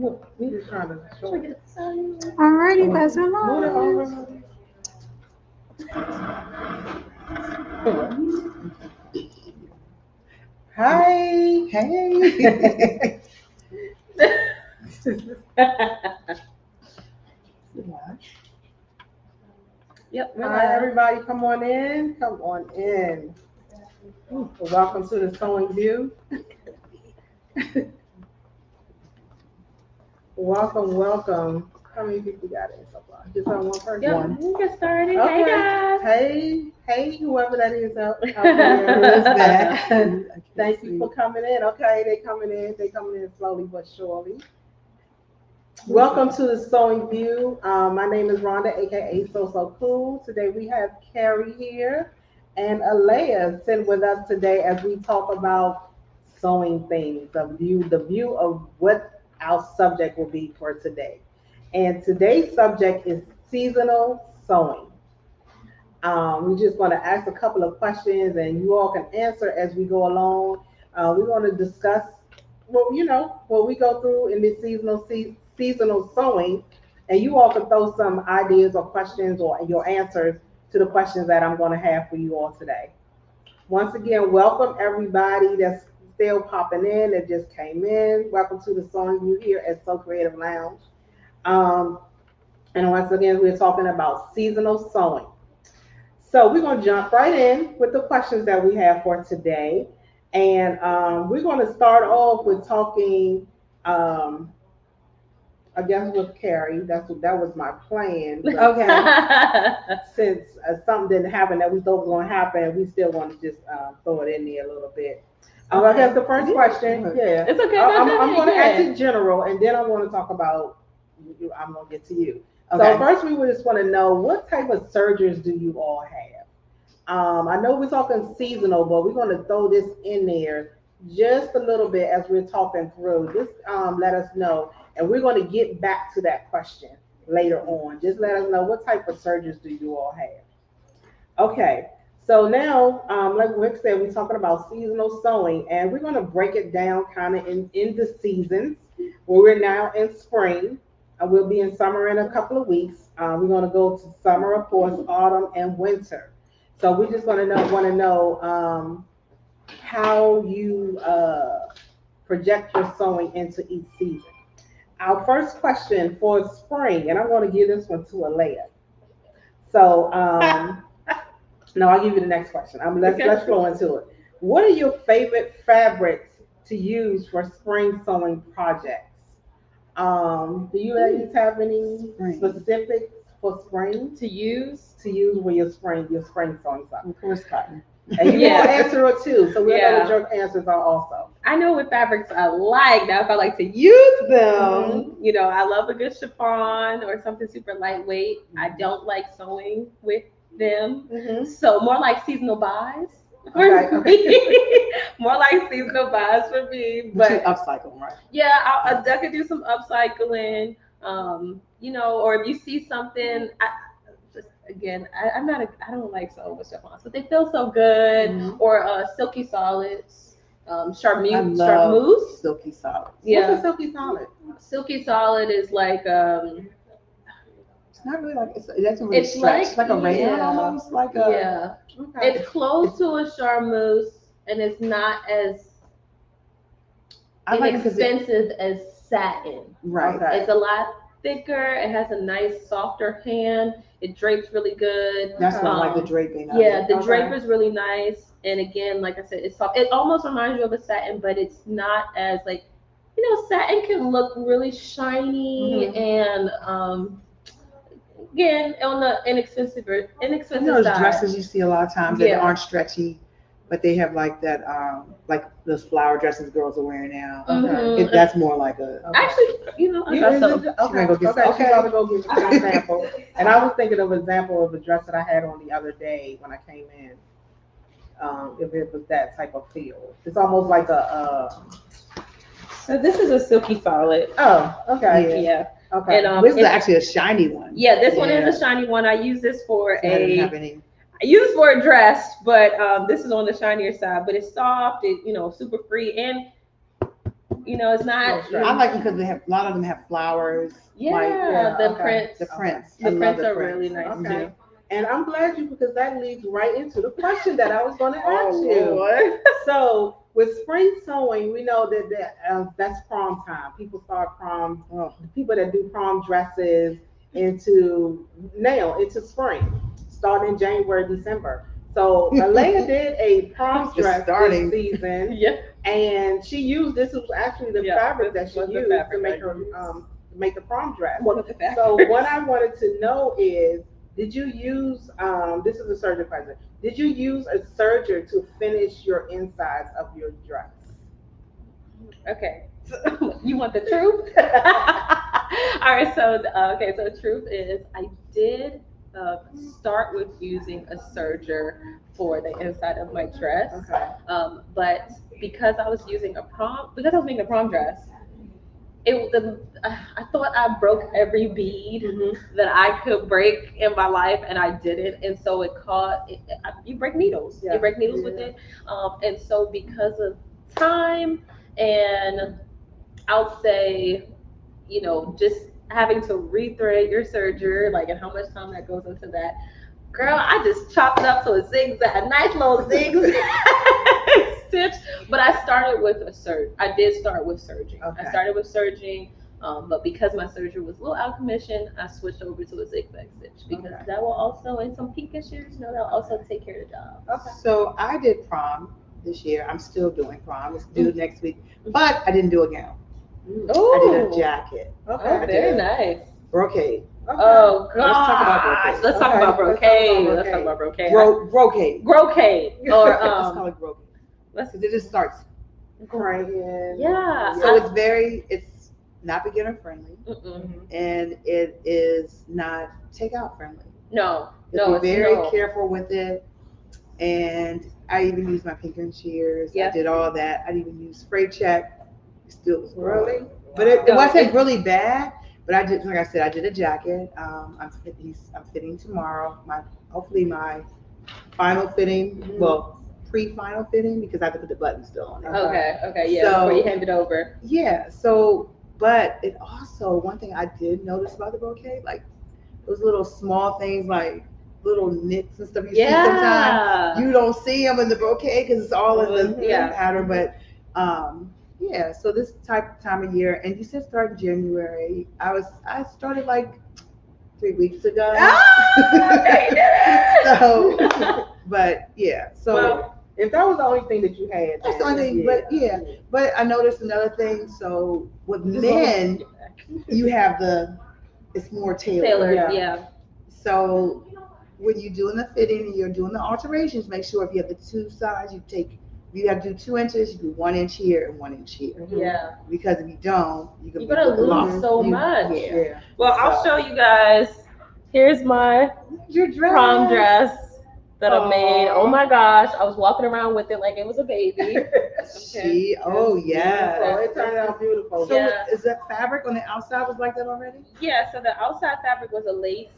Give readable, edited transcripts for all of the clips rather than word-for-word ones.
We just trying to show you. Alrighty, that's a Move it lot. over. Hi. Hey. Yep. Hi, everybody. Come on in. Come on in. Welcome to the Sewing View. Welcome. How many people got in so far? Just on one person? Yep. One. We get started. Okay. Hey guys. Hey, whoever that is out there. Who is that? Thank you for coming in. Okay, they coming in slowly but surely. Welcome to the Sewing View. My name is Rhonda, aka So Cool. Today we have Carrie here and Alea sitting with us today as we talk about sewing things, the view of what our subject will be for today. And today's subject is seasonal sewing. We're just going to ask a couple of questions, and you all can answer as we go along. We're going to discuss what we go through in this seasonal sewing, and you all can throw some ideas or questions or your answers to the questions that I'm going to have for you all today. Once again, welcome everybody that's still popping in that just came in. Welcome to the Sewing View here at So Creative Lounge. Um, and once again, we're talking about seasonal sewing. So we're going to jump right in with the questions that we have for today. And we're going to start off with talking, I guess, with Carrie. That was my plan. But Okay. since something didn't happen that we thought was going to happen, we still want to just throw it in there a little bit. I guess the first question, yeah. It's okay. I'm going to Yeah. ask in general, and then I want to talk about, I'm going to get to you. Okay. So first, we would just want to know, what type of sergers do you all have? I know we're talking seasonal, but we're going to throw this in there just a little bit as we're talking through. Just let us know, and we're going to get back to that question later on. Just let us know, what type of sergers do you all have? Okay, so now, like Rick said, we're talking about seasonal sewing, and we're going to break it down kind of in the seasons. Where we're now in spring. We'll be in summer in a couple of weeks. We're going to go to summer, of course, autumn, and winter. So we're just going to want to know how you project your sewing into each season. Our first question for spring, and I'm going to give this one to Alea. So, no, I'll give you the next question. Let's flow into it. What are your favorite fabrics to use for spring sewing projects? Do you ladies have any specifics for spring To use. with your spring sewing stuff? Of course, cotton. And you Yeah. will answer it too, so we'll know what Yeah. your answers are also. I know what fabrics I like. Now, if I like to use them, Mm-hmm. I love a good chiffon or something super lightweight. I don't like sewing with them. Mm-hmm. So more like seasonal buys Okay, for me. More like seasonal buys for me. But you But upcycle, right? yeah, I could do some upcycling. Or if you see something, just again, I don't like sewing with chiffons, but they feel so good. Mhm. Or silky solids, I charmeuse, love charmeuse. silky solid. Yeah, What's a silky solid? silky solid is like It's not really like it doesn't really It's stretch. like- Like a rayon yeah. almost, like a yeah, Okay. it's close to a charmeuse, and it's not as I like it 'cause it, inexpensive as satin. right. Okay. It's a lot thicker. It has a nice, softer hand. It drapes really good. That's why I like the Um, draping. Of Yeah, it. the Okay. drape is really nice. And again, like I said, it's soft. It almost reminds you of a satin, but it's not as like, satin can look really shiny Mhm. and again on the inexpensive Those side. dresses you see a lot of times that Yeah. aren't stretchy, but they have like that, like those flower dresses girls are wearing now. Mhm. That's more like a. Actually, I You got is some. it- okay, go get okay, some. she's about to go give us an example. And I was thinking of an example of a dress that I had on the other day when I came in. If it was that type of feel, it's almost like So this is a silky solid. oh, okay, Yeah. okay. And This is actually a shiny one. yeah, this one Yeah. is a shiny one. I use this for So I didn't have a any. I use it for a dress, but this is on the shinier side. But it's soft, super free, and You know, it's not. Right. I like them because they have a lot of them have flowers. Yeah, yeah, the okay. prints. The prints. I The love prints the are prints. really nice Okay. too. And I'm glad you, because that leads right into the question that I was going to ask Oh, you. Lord. So with spring sewing, we know that's prom time. People start prom. Oh, People that do prom dresses into spring, starting January, December. So Alea did a prom Just dress starting. this season, Yeah. and she used this was actually the Yeah, fabric that this she was the used to fabric make I her used. make the prom dress. One of the factors. So what I wanted to know is, did you use this is a serger question? Did you use a serger to finish your insides of your dress? Okay. So, you want the truth? All right. So okay. So the truth is, I did start with using a serger for the inside of my dress. Okay. But because I was making a prom dress, I thought I broke every bead that I could break in my life, and I didn't. And so you break needles. Yeah. You break needles with it. And so because of time and I'll say, just having to rethread your serger, like, and how much time that goes into that. Girl, I just chopped it up to a zigzag, a nice little zigzag stitch. But I started with a serge. I did start with serging. Okay. I started with serging, but because my serger was a little out of commission, I switched over to a zigzag stitch because Okay. that will also, in some pinkish years, that'll also take care of the job. Okay. So I did prom this year. I'm still doing prom. It's due next week. But I didn't do a gown. Oh, I did a jacket. Okay. Oh, very nice. Brocade. Okay. Oh gosh. Let's talk about brocade. Let's talk Okay, about brocade. Let's talk about brocade. Brocade. Brocade. Or Let's call it brocade. let's Because it just starts. Praying. Yeah. So it's not beginner friendly, Mm-mm. and it is not takeout friendly. No, You it's be very no. careful with it. And I even used my pinker and shears. Yeah. I did all that. I even used spray check. It still was growing. Really? But it No, wasn't it- really bad. But I did, like I said, I did a jacket. I'm fitting tomorrow. Hopefully my final fitting. Mhm. Well, pre-final fitting because I have to put the button still on it. Okay, yeah. So- Before you hand it over. Yeah. So, but it also one thing I did notice about the brocade, like those little small things, like little knits and stuff you see sometimes. Yeah. You don't see them in the brocade because it's all in the Yeah. pattern. But yeah, so this time of year, and you said start in January. I started like 3 weeks ago. Okay, you did it. So, but yeah, so Well, if that was the only thing that you had, that's the then, only thing. But yeah, but I noticed another thing. So with men, you have it's more tailored. Taylor, Yeah. yeah. So when you're doing the fitting and you're doing the alterations, make sure if you have the two sides, you have to do 2 inches, you do 1 inch here and 1 inch here. Yeah. Because if you don't, you're You're gonna lose so much. Yeah. Yeah. Well, I'll show you guys. Here's my Your dress. prom dress that I made. Aw. Oh my gosh, I was walking around with it like it was a baby. Oh So yeah. it turned out beautiful. So Yeah. is that fabric on the outside was like that already? Yeah, so the outside fabric was a lace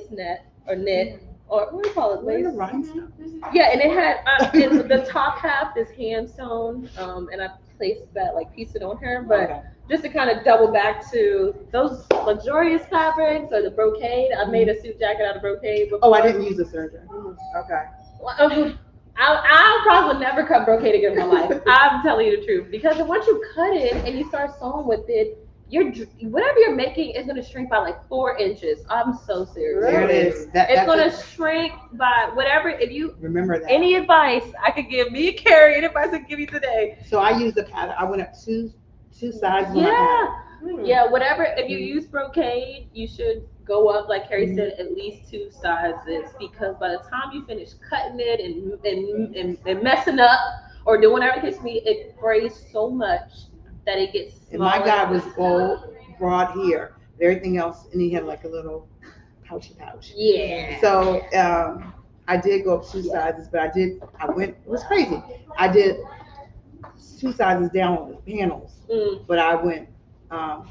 net or knit, or what do you call it? Where are the Lace. rhinestones? Yeah, and it had and the top half is hand sewn, and I placed that, like, pieced it on her, but Okay. just to kind of double back to those luxurious fabrics or the brocade. I made a suit jacket out of brocade before. Oh, I didn't use a serger. Okay. I probably would never cut brocade again in my life. I'm telling you the truth, because once you cut it and you start sewing with it, whatever you're making is gonna shrink by like 4 inches. I'm so serious. There it is. It's That's gonna it. shrink by whatever. If you Remember that. any advice I could give me, Carrie, any advice I could give you today? So I used the pattern. I went up two sides. When I Yeah, yeah. Whatever. If you use brocade, you should go up, like Carrie said, at least 2 sizes, because by the time you finish cutting it and messing up or doing whatever the case may be, it frays so much that it gets and my smaller. guy was bold, broad here. Everything else, and he had like a little pouchy pouch. Yeah. So I did go up 2 sizes, but it was crazy. I did 2 sizes down on the panels, but I went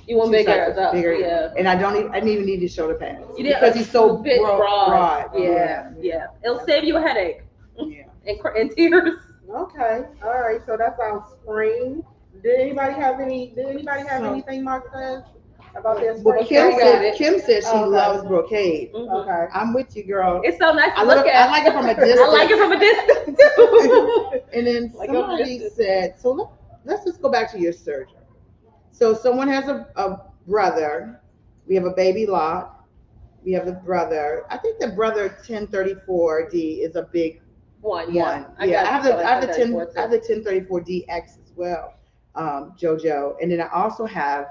You want 2 bigger, sizes up, bigger. yeah. And I didn't even need to shoulder pads You did because he's so a bit broad. Yeah. It'll save you a headache Yeah. and tears. Okay. All right. So that's our spring Did anybody have anything Mark says about their Well, spring Kim sale? said- Kim said she Okay. loves brocade. Mhm. Okay. I'm with you, girl. It's so nice to I look at. I like it from a distance. I like it from a distance too. And then Like somebody a said, so let's just go back to your serger. So someone has a brother. We have a baby lot. We have a brother. I think the brother 1034D is a big One. one. I Yeah, got I have the 1034 1034DX as well, JoJo. And then I also have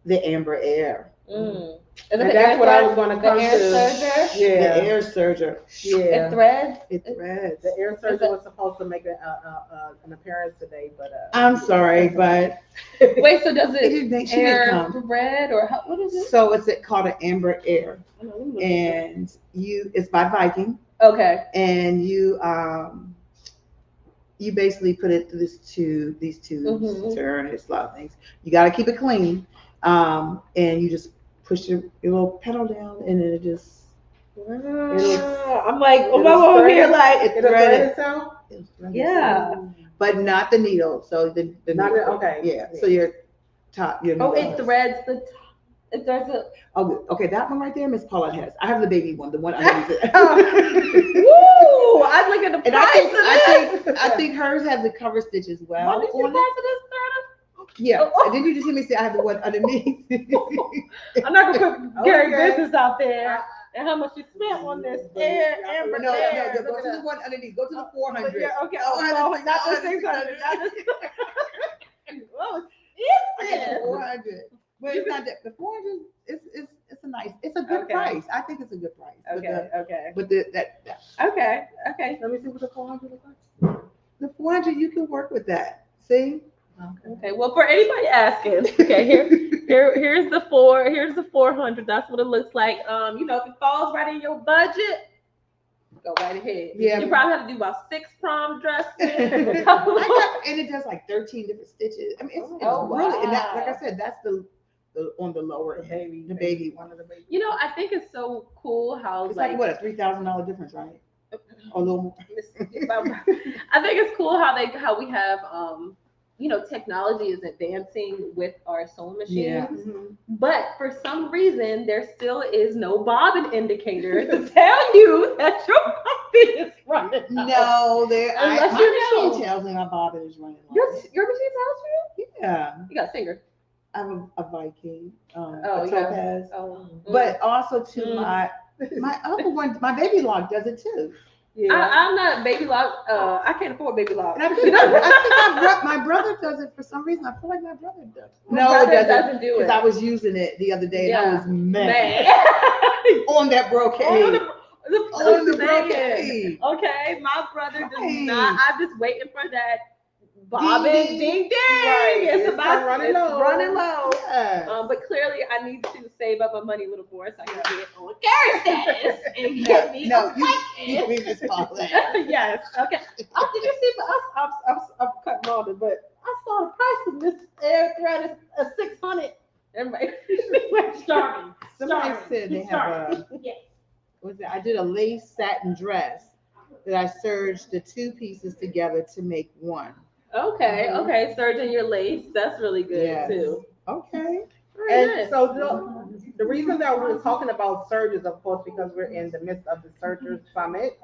the Amber Air. Mm. And that's what I was going to The come air to. serger. The Yeah. Air Serger. It Yeah. threads. It threads. The air surgeon was supposed to make an appearance today, but I'm sorry, but Wait, so does She it didn't air come. thread or what is it? so it's called an Amber Air. Hold on, let me look at And it's by Viking. it. Okay. And you basically put it through these tubes, Mhm. turn, it's a lot of things. You got to keep it clean. And you just push your little pedal down and then it just, I'm like, It'll over here, thread- like, it it'll threaded. thread itself. It's threaded. yeah. But not the needle. So the Not needle. the- okay. Yeah. So your top, your Oh, needle. it threads the. It threads the. Oh, okay, that one right there, Miss Paula has. I have the baby one, the one underneath it. Woo! I look at the And price I think hers has the cover stitch as well. What did you on price it. of this threader? Yeah. Oh. And then you just hear me say I have the one underneath. I'm not gonna put Gary Okay. business out there and how much you spent on this Amber No, Air. go to the one underneath. Go to the 400. Yeah, okay. Oh, Oh, I not the just- 600. Not the 600. Oh, I got the it's 400. But it's not that. The 400 it's a nice. It's a good Okay. price. I think it's a good price. Okay. But that Okay. Let me see what the 400 looks like. the 400 you can work with that. See? Okay. Well, for anybody asking, okay, here's the 400. That's what it looks like. If it falls right in your budget, go right ahead. Yeah. You probably have to do about 6 prom dresses. And it does like 13 different stitches. I mean, it's Oh, really, and that, wow. like I said, that's the on the lower The baby, the baby one. one of the baby. I think it's so cool how It's like what, a $3,000 difference, right? Or a little more. I think it's cool how we have technology is advancing with our sewing machines. Yeah. Mhm. But for some reason, there still is no bobbin indicator to tell you that your bobbin is running out. No, Unless my you know. machine tells me my bobbin is running Your low. machine tells you? Yeah, You got a finger. I have a Viking, Oh, a yeah. topaz. Oh. But also to Mm. my other one, my baby lock does it too. Yeah. I'm not baby lock. I can't afford baby lock. And I think my brother does it for some reason. I feel like my brother does. My No, brother it doesn't. doesn't do it. Because I was using it the other day and I Yeah. was mad. Man. On that brocade. On the brocade. saying. Okay, my brother does Right. not. I'm just waiting for that bobbin Ding, ding ding. Right. It's It's about running it's low. running low. Yeah. But clearly, I need to save up my money a little more so I can get on Gary status and get me. No, a you Viking. Miss Paula. Yes. Okay. Did you see? I'm cutting on it, but I saw the price of this air thread is $600. Everybody, starving. Somebody Sorry. said they have Yes. what's that? I did a lace satin dress that I serged the two pieces together to make one. Okay. Surgeon your lace. That's really good Yes. too. Okay. Very And good. so the reason that we're talking about surgeons, of course, because we're in the midst of the Surgeons Summit.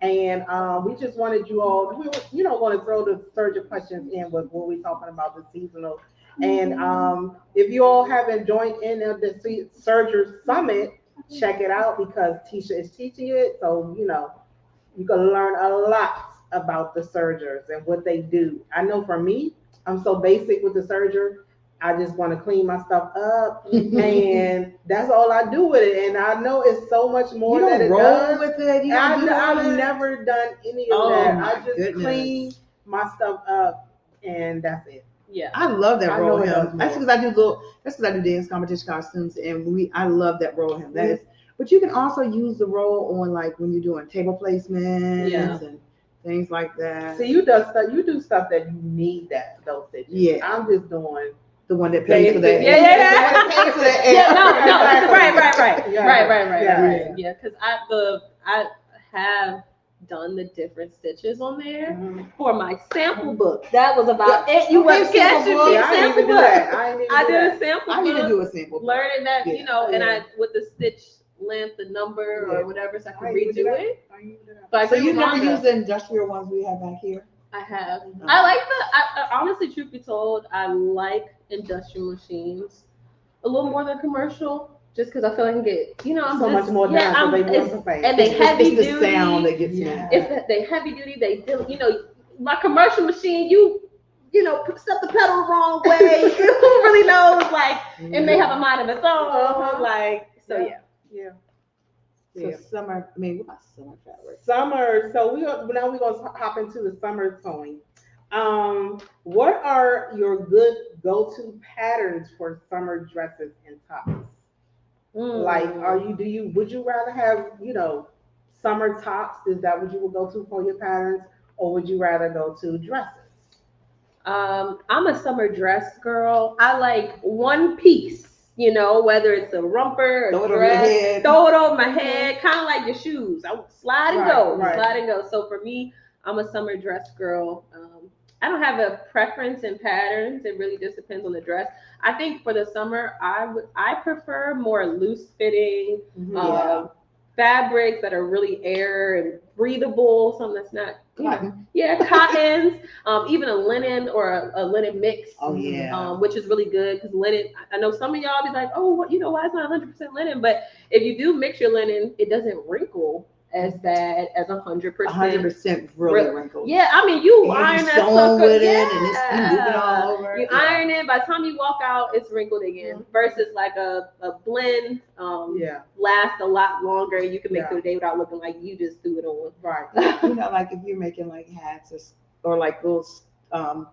And we just wanted you all, we want to throw the surgeon questions in with what we're talking about, the seasonal. And if you all haven't joined in the Surgeons Summit, check it out because Tisha is teaching it. So, you can learn a lot about the sergers and what they do. I know for me, I'm so basic with the serger. I just want to clean my stuff up, and that's all I do with it. And I know it's so much more You that don't it roll does. with it. You don't do all I've that? never done any of Oh, that. my I just goodness. clean my stuff up, and that's it. Yeah. I love that I roll know it hem. does That's more. because I do dance competition costumes, and I love that roll hem. That is, but you can also use the roll on like when you're doing table placements Yeah. and things like that. See, you do stuff that you need those stitches. Yeah. I'm just doing. The one that pays for that. Yeah. The one that pays for that. Yeah, no, Exactly. right. Yeah. Right. Yeah, because I have done the different stitches on there Mhm. for my sample book. That was about it. You Okay, were catching sample me. book. I didn't Sample even do book. that. I didn't even I do did a that. sample I need to book, do a sample. learning that, Yeah. you know, and Yeah. I with the stitch length, the number Yeah. or whatever, so I I could didn't even do redo that. it. I didn't even do that. So I So agree you with never Rhonda. use the industrial ones we have back here? I have. No. I like honestly, truth be told, I like industrial machines a little more than commercial, just because I feel like I can get, you know, I'm So just, much more yeah, done, so I'm, they it's, work the same. and they heavy It's the duty. sound that gets Yeah. me. It's they heavy duty. They do, you know, my commercial machine, you know, step the pedal the wrong way. Who really knows? Like, it may have a mind of its own. Uh-huh. Like, so yeah. Yeah. So Yeah. summer, I mean, what about summer fabric? Summer. So now we're gonna hop into the summer sewing. What are your good go-to patterns for summer dresses and tops? Like, would you rather have, summer tops? Is that what you would go to for your patterns, or would you rather go to dresses? I'm a summer dress girl. I like one piece, you know, whether it's a romper or Throw it over your dress, head. throw it over my head, kind of like your shoes. I slide and go, Right. slide and go. So for me, I'm a summer dress girl. I don't have a preference in patterns. It really just depends on the dress. I think for the summer, I prefer more loose fitting, Yeah. fabrics that are really air and breathable, something that's not, Cotton. yeah, cottons, even a linen or a linen mix, Oh yeah. which is really good because linen. I know some of y'all be like, oh, what, you know, why it's not 100% linen? But if you do mix your linen, it doesn't wrinkle as bad as 100%. 100% really wrinkled. Yeah, I mean, you And iron you that sewing sucker, with it, yeah. and it's you moving all over. You iron it. By the time you walk out, it's wrinkled again. Versus like a blend, Yeah. lasts a lot longer. You can make Yeah. through the day without looking like you just threw it on. Right. You know, like if you're making like hats or like little what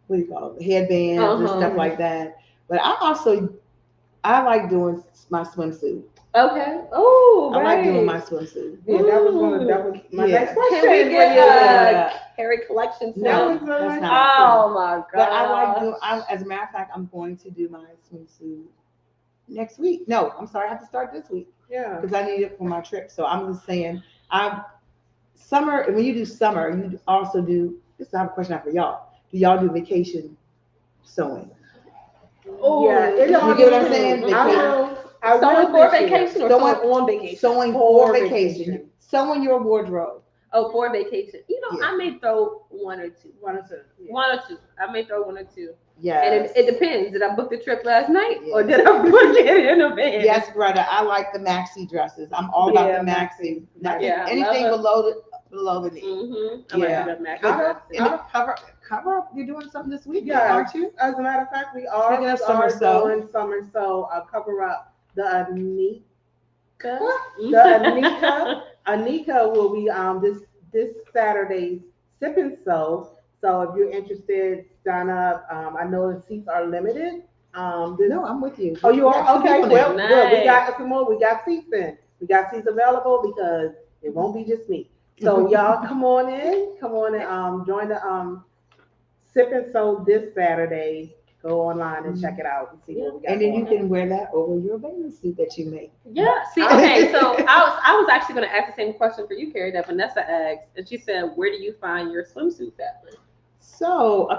do you call it, headbands and stuff like that. But I like doing my swimsuit. Okay. Oh, right. I like doing my swimsuit. Yeah, that was my Yeah. next question. Can we get Yeah. Harry collection? No, swim? that's not. Oh my god. But I like doing. As a matter of fact, I'm going to do my swimsuit next week. No, I'm sorry, I have to start this week Yeah. because I need it for my trip. So I'm just saying, summer. When you do summer, you also do. I have a question for y'all. Do y'all do vacation sewing? Oh, Yeah. You get what I'm saying? I Sewing will for this year. vacation or sewing on vacation? Sewing for vacation. Sewing your wardrobe. Oh, for vacation. You know, Yeah. I may throw one or two. One or two. Yeah. One or two. I may throw one or two. Yeah. And it depends. Did I book the trip last night or Yeah. did I book it in advance? Yes, brother. I like the maxi dresses. I'm all about the maxi. Yeah, I Anything love below the knee. Mm-hmm. Yeah. Cover up. You're doing something this week, Yeah, aren't you? As a matter of fact, we are. Speaking of summer sew. Doing summer sew. Cover up the Anika. Mm-hmm. The Anika will be this Saturday's sip and sew. So if you're interested, sign up. I know the seats are limited. No, I'm with you. Oh, you are? Okay. Well, Nice. good. We got some more. We got seats in. We got seats available because it won't be just me. So y'all come on in. Come on and join the sip and sew this Saturday. Go online and check it out and see what we got. And then you going can wear that over your bathing suit that you make. Yeah. See, okay, so I was actually going to ask the same question for you, Carrie, that Vanessa asked, and she said, "Where do you find your swimsuit fabric?" So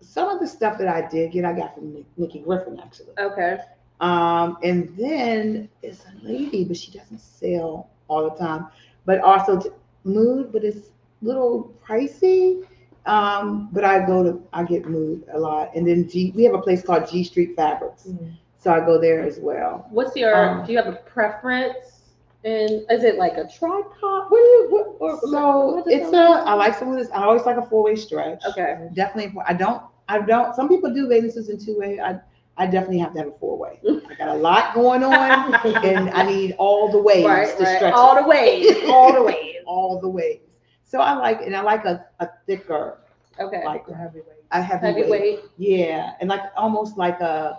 some of the stuff that I did get, I got from Nikki Griffin actually. Okay. And then it's a lady, but she doesn't sell all the time. But also Mood, but it's a little pricey. But I get Mood a lot. And then we have a place called G Street Fabrics. Mm-hmm. So I go there as well. What's your, do you have a preference? And is it like a tripod? I like some of this. I always like a 4-way stretch. Okay. Definitely. I don't, some people do bathing suits in 2-way. I definitely have to have a 4-way. I got a lot going on and I need all the ways to stretch all the ways, all the ways. All the ways. So I like a thicker, okay, like a heavyweight. A heavyweight. Yeah. And like almost like I'm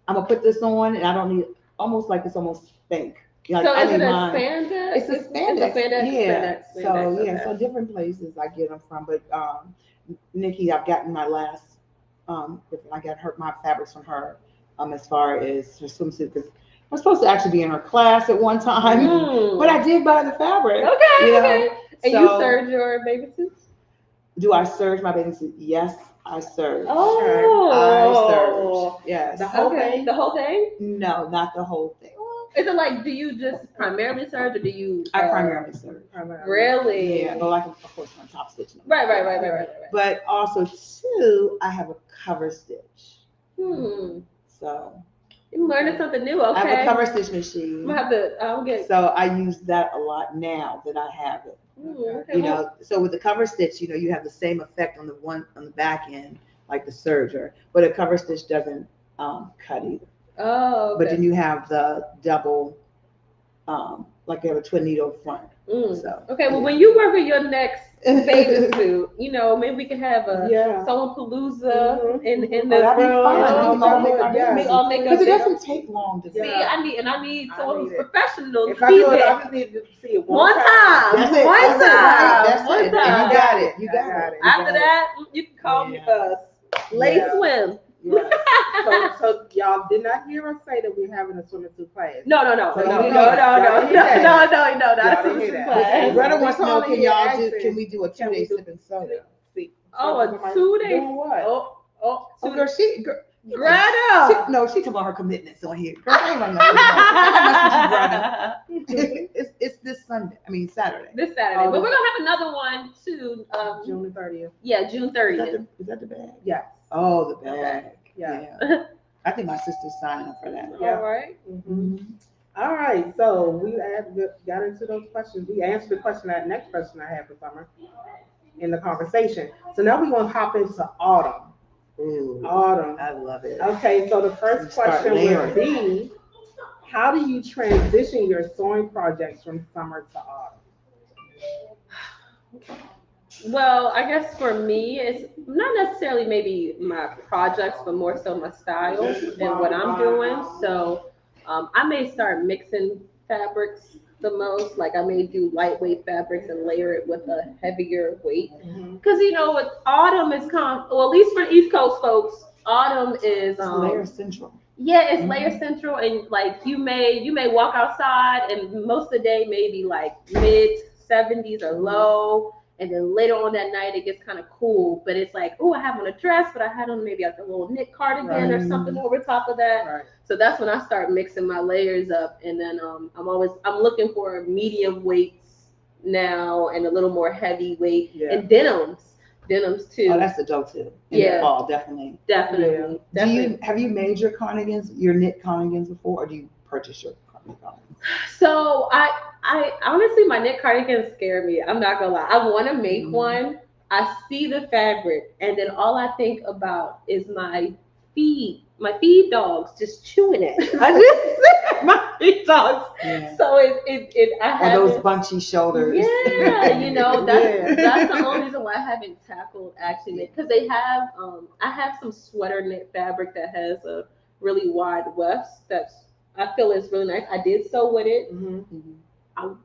gonna put this on and I don't need almost like it's almost fake. Like, so is it a spandex? It's a spandex. Yeah. So okay. So different places I get them from. But Nikki, I've gotten my last I got my fabrics from her as far as her swimsuit because was supposed to actually be in her class at one time, but I did buy the fabric. Okay, you know? okay. And So, you serge your baby suits? Do I serge my bathing suit? Yes, I serge. Oh, I serge. Yes. The whole thing? The whole thing? No, not the whole thing. Is it like, do you just primarily serge, or do you? I primarily serge. Really? Yeah, but like, of course, my top stitch. Right. But also, too, I have a cover stitch. So. I'm learning something new. Okay. I have a cover stitch machine. I'm gonna have to. I'll get. So I use that a lot now that I have it. Okay. You know, so with the cover stitch, you know, you have the same effect on the back end, like the serger, but a cover stitch doesn't cut either. Oh. Okay. But then you have the double, like you have a twin needle front. So, okay, well, when you work on your next bathing suit, you know, maybe we can have a sewing palooza in the room. We all make because it doesn't take long to see. I need someone who's professional. If I do it, I just need to see it one time. That's it. One time. And you got it. You got it. After that, you can call me Lay Swim. Yeah. So y'all did not hear us say that we're having a swimming suit class. No. Not a swimming suit class. Greta wants to know, can we do a 2-day sip and soda? Oh, a 2-day? Doing what? Oh, girl, Greta. She talking about her commitments on here. Girl, it's this Sunday. I mean Saturday. This Saturday. But we're gonna have another one too. June 30th. Yeah, June 30th. Is that the bag? Yes. Oh, the bag. Yeah. I think my sister's signing up for that. Yeah. All right. All right. So we got into those questions. We answered the question. That next question I had for Summer in the conversation. So now we're gonna hop into autumn. Ooh, autumn. I love it. Okay. So the first question would be, how do you transition your sewing projects from summer to autumn? Well, I guess for me, it's not necessarily maybe my projects, but more so my style and what I'm doing. So I may start mixing fabrics the most. Like I may do lightweight fabrics and layer it with a heavier weight. Because, you know, with autumn is at least for East Coast folks, autumn is layer central. Yeah, it's layer central, and like you may walk outside and most of the day maybe like mid 70s or low. And then later on that night, it gets kind of cool, but it's like, oh, I have on a dress, but I had on maybe like a little knit cardigan or something over top of that. Right. So that's when I start mixing my layers up. And then I'm looking for medium weights now and a little more heavy weight and denims too. Oh, that's the go-to in the fall, definitely. Definitely. Have you made your knit cardigans before, or do you purchase your cardigans? So I honestly, my knit cardigans scare me. I'm not gonna lie. I want to make one. I see the fabric, and then all I think about is my feed dogs just chewing it. I just my feed dogs. Yeah. So I have those bunchy shoulders. Yeah, you know that's the only reason why I haven't tackled actually knit, because they have I have some sweater knit fabric that has a really wide weft I feel it's really nice. I did sew with it,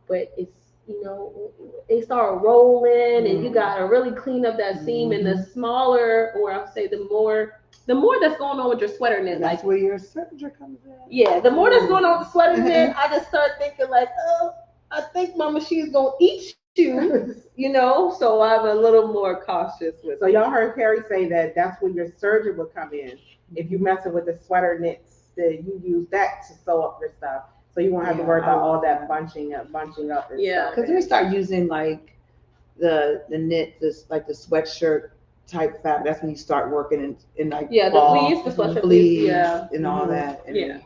but it's, you know, they start rolling, and you gotta really clean up that seam. And the smaller, or I'll say the more that's going on with your sweater knit, that's where your serger comes in. Yeah, the more that's going on with the sweater knit, I just start thinking like, oh, I think my machine's gonna eat you, you know. So I'm a little more cautious with. So y'all heard Carrie say that that's where your serger would come in. If you messing with the sweater knits, that you use that to sew up your stuff, so you won't have to worry about all that bunching up and stuff. Because we start using like the knit, like the sweatshirt type fabric. That's when you start working in like the fleece, the sweatshirt fleece, and all that. And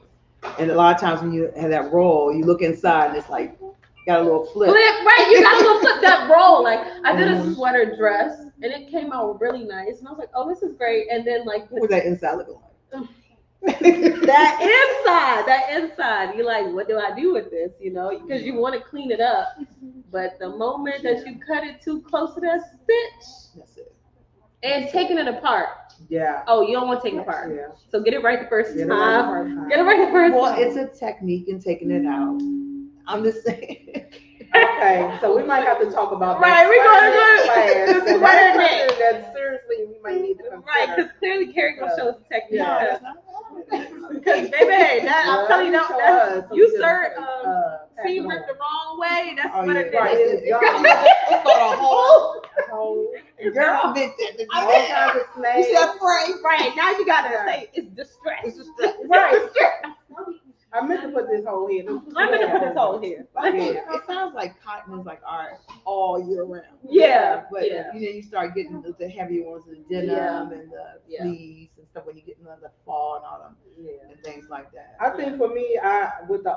a lot of times when you have that roll, you look inside and it's like got a little flip. Right, you got a little flip that roll. Like I did a sweater dress and it came out really nice, and I was like, oh, this is great. And then like, what was that inside looking like? that inside, you're like, what do I do with this? You know, because you want to clean it up, but the moment that you cut it too close to that stitch, that's it. And taking it apart. Yeah. Oh, you don't want to take it apart. Yeah. So get it right the first time. Get it right the first time. Well, it's a technique in taking it out. I'm just saying. Okay, so we might have to talk about that. Right, we're going to do sweater knit. That seriously, we might need to consider. Right, because clearly Carrie gonna show us the technique. Yeah. Because baby, that I'm telling you, that so you we serve pass sea it rip on. the wrong way. That's Oh, what yeah. it Right, is. it's gone. It's got a whole Girl, bit that. all kinds of You snakes. see that frame? Right now, you gotta Yeah. say it's distress. It's just that. Right. I meant to put this hole here. I'm gonna put this hole here. I mean, it sounds like cotton is like art all year round. Yeah, But yeah. you start getting the heavier ones, the denim and the fleece and stuff when you get into the fall and autumn and things like that. I think for me, with the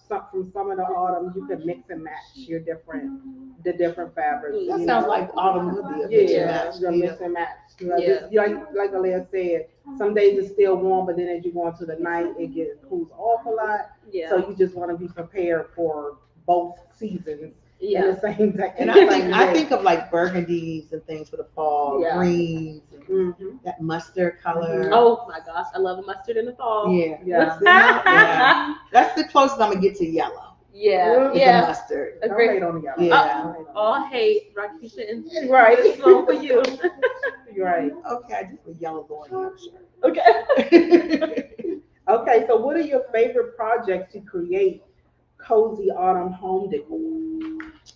from some of the autumn, you can mix and match the different fabrics. That sounds like autumn would be a mix and match. The mix and match. Yeah. Like Alea said, some days it's still warm, but then as you go into the night, it cools off a lot. Yeah. So you just want to be prepared for both seasons. Yeah. In the same day. And I think of like burgundies and things for the fall, Yeah. greens, and that mustard color. Oh my gosh, I love a mustard in the fall. Yeah. Yeah. That's the closest I'm gonna get to yellow. Yeah. Is the Yeah. mustard. Don't Agree. hate on the yellow. Yeah. All hate, Rakisha, and Right. it's slow for you. Right. Okay, I just put yellow going on. Okay. Okay, so what are your favorite projects to create cozy autumn home decor?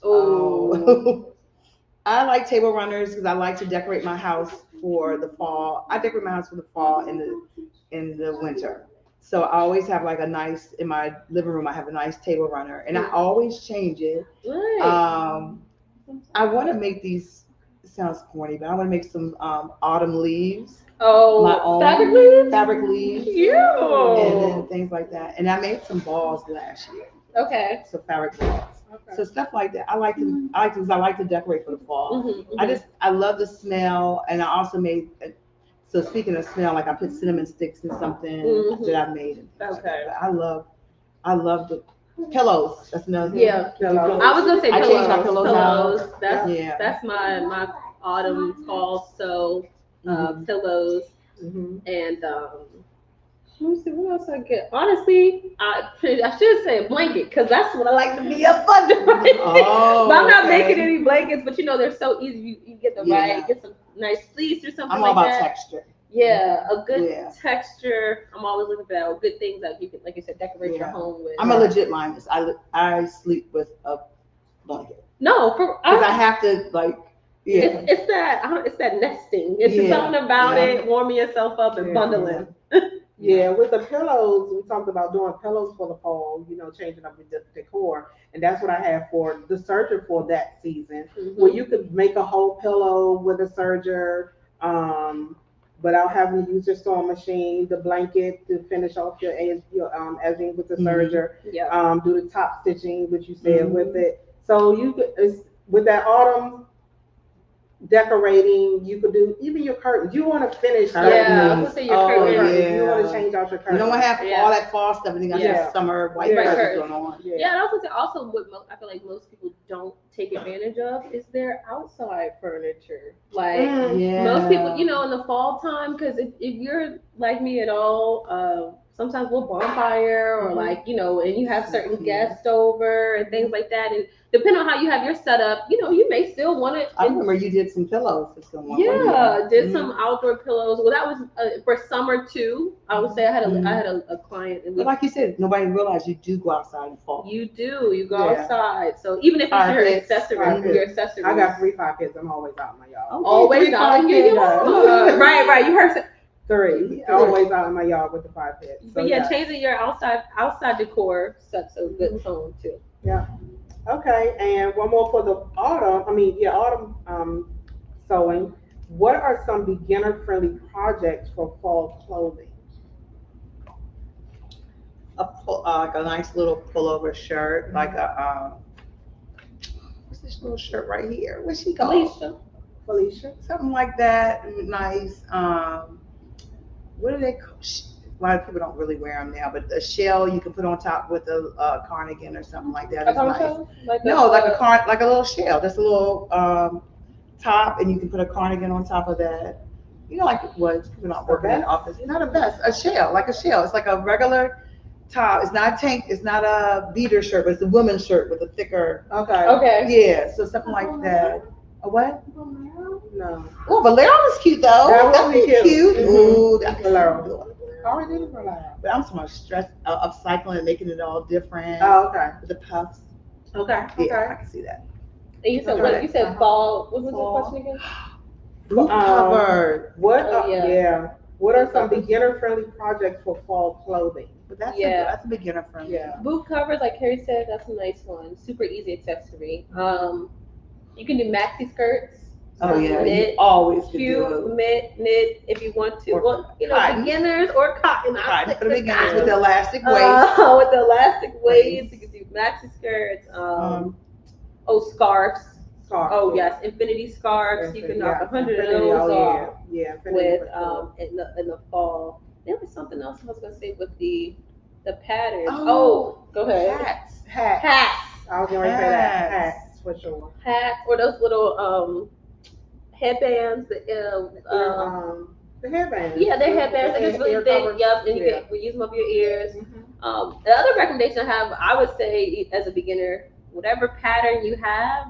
Oh. I like table runners because I like to decorate my house for the fall. I decorate my house for the fall and the winter. So I always have like a nice, in my living room, I have a nice table runner and I always change it. Right. I want to make these, it sounds corny, but I want to make some autumn leaves. Oh, My own fabric leaves? Fabric leaves. Yeah. And then things like that. And I made some balls last year. Okay. So fabric balls. Okay. So stuff like that. I like to decorate for the fall. Mm-hmm. I love the smell, and I also made. So speaking of smell, like I put cinnamon sticks in something that I made. Okay. I love the pillows. That's another thing. Yeah. Pillows. I was gonna say I pillows. changed my pillows out. That's my autumn fall pillows and let me see what else I get. Honestly, I should say a blanket because that's what I like to be up under. Oh, but I'm not okay. making any blankets. But they're so easy. You get the get some nice fleece or something. I'm all like about that. texture. Yeah, a good texture. I'm always looking for that. Good things that you can, like you said, decorate your home with. I'm a legit lioness. I sleep with a blanket. No, because I have to like. Yeah. It's that nesting. It's just something about it, warming yourself up and bundling. Yeah, with the pillows, we talked about doing pillows for the fall, changing up the decor. And that's what I have for the serger for that season, where you could make a whole pillow with a serger, without having to use your sewing machine, the blanket to finish off your edging with the serger, do the top stitching, which you said with it. So you could, with that autumn decorating, you could do even your curtains. You want to finish. I was gonna say your curtains. You want to change out your curtains. You don't want to have all that fall stuff and then you got summer white curtains going on. Yeah, and I was gonna say also what I feel like most people don't take advantage of is their outside furniture. Like most people, in the fall time, because if you're like me at all, sometimes we'll bonfire or and you have certain guests over and things like that. And depending on how you have your setup, you may still want to. I remember you did some pillows for someone. Did some outdoor pillows. Well, that was for summer too. I would say I had a client. And but like you said, nobody realized you do go outside in fall. You do. You go outside. So even if it's your accessories, I got 3 pockets. I'm always out in my yard. Always out in your yard. Right. You heard. 3. Always out in my yard with the 5 pits. So, but changing your outside decor sets a good tone too. Yeah. Okay, and one more for the autumn sewing. What are some beginner-friendly projects for fall clothing? Like a nice little pullover shirt, like a what's this little shirt right here? What's she called? Felicia. Something like that. Nice. What do they call? A lot of people don't really wear them now, but a shell you can put on top with a cardigan or something like that. It's nice. Like a little shell. That's a little top, and you can put a cardigan on top of that. Like what people not working in the office. Not a vest, a shell, like a shell. It's like a regular top. It's not a tank. It's not a beater shirt, but it's a woman's shirt with a thicker. Okay. Yeah, so something like that. A what? No. Oh, Bolero is cute though. That would be cute. Ooh, that's Bolero. I already did it for a while. But I'm talking about stress upcycling and making it all different. Oh, okay. With the puffs. Okay. Yeah, I can see that. And you said Okay. what? You said fall. What was Fall. the question again? Boot cover. What? Oh, yeah. Yeah. What are some beginner-friendly projects for fall clothing? But that's Yeah. that's a beginner friendly. Yeah. Boot covers, like Carrie said, that's a nice one. Super easy accessory. You can do maxi skirts. Oh yeah, knit, you always could cute, do knit if you want to. Or Well, cotton. beginners or cotton. cotton for the beginners with the elastic waist. With the elastic waist, you can do maxi skirts. Scarves. Scarf. Oh yes, infinity scarves. You can knock 100 of Infinity, those off yeah. Yeah, infinity with for sure. in the fall. There was something else I was gonna say with the patterns. Oh, Go ahead. Hats. Hats. I was going to say that. Hats. Hats for sure. Hats or those little headbands. The headbands. Yeah, they're headbands. They're just really Ear big. covers. Yep, and you Yeah. can reuse them over your ears. Mhm. The other recommendation I have, I would say as a beginner, whatever pattern you have,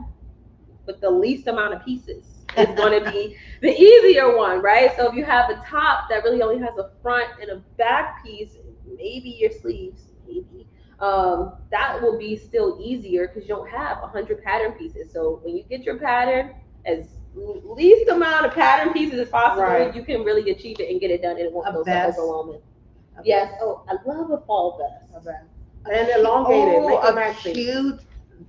with the least amount of pieces is going to be the easier one, right? So if you have a top that really only has a front and a back piece, maybe your sleeves, maybe. That will be still easier because you don't have 100 pattern pieces. So when you get your pattern, as least amount of pattern pieces as possible, Right. you can really achieve it and get it done, and it won't A feel so vest. overwhelming. Yes. Oh, I love a fall vest. Okay. And elongated. Oh, Make a them maxi. cute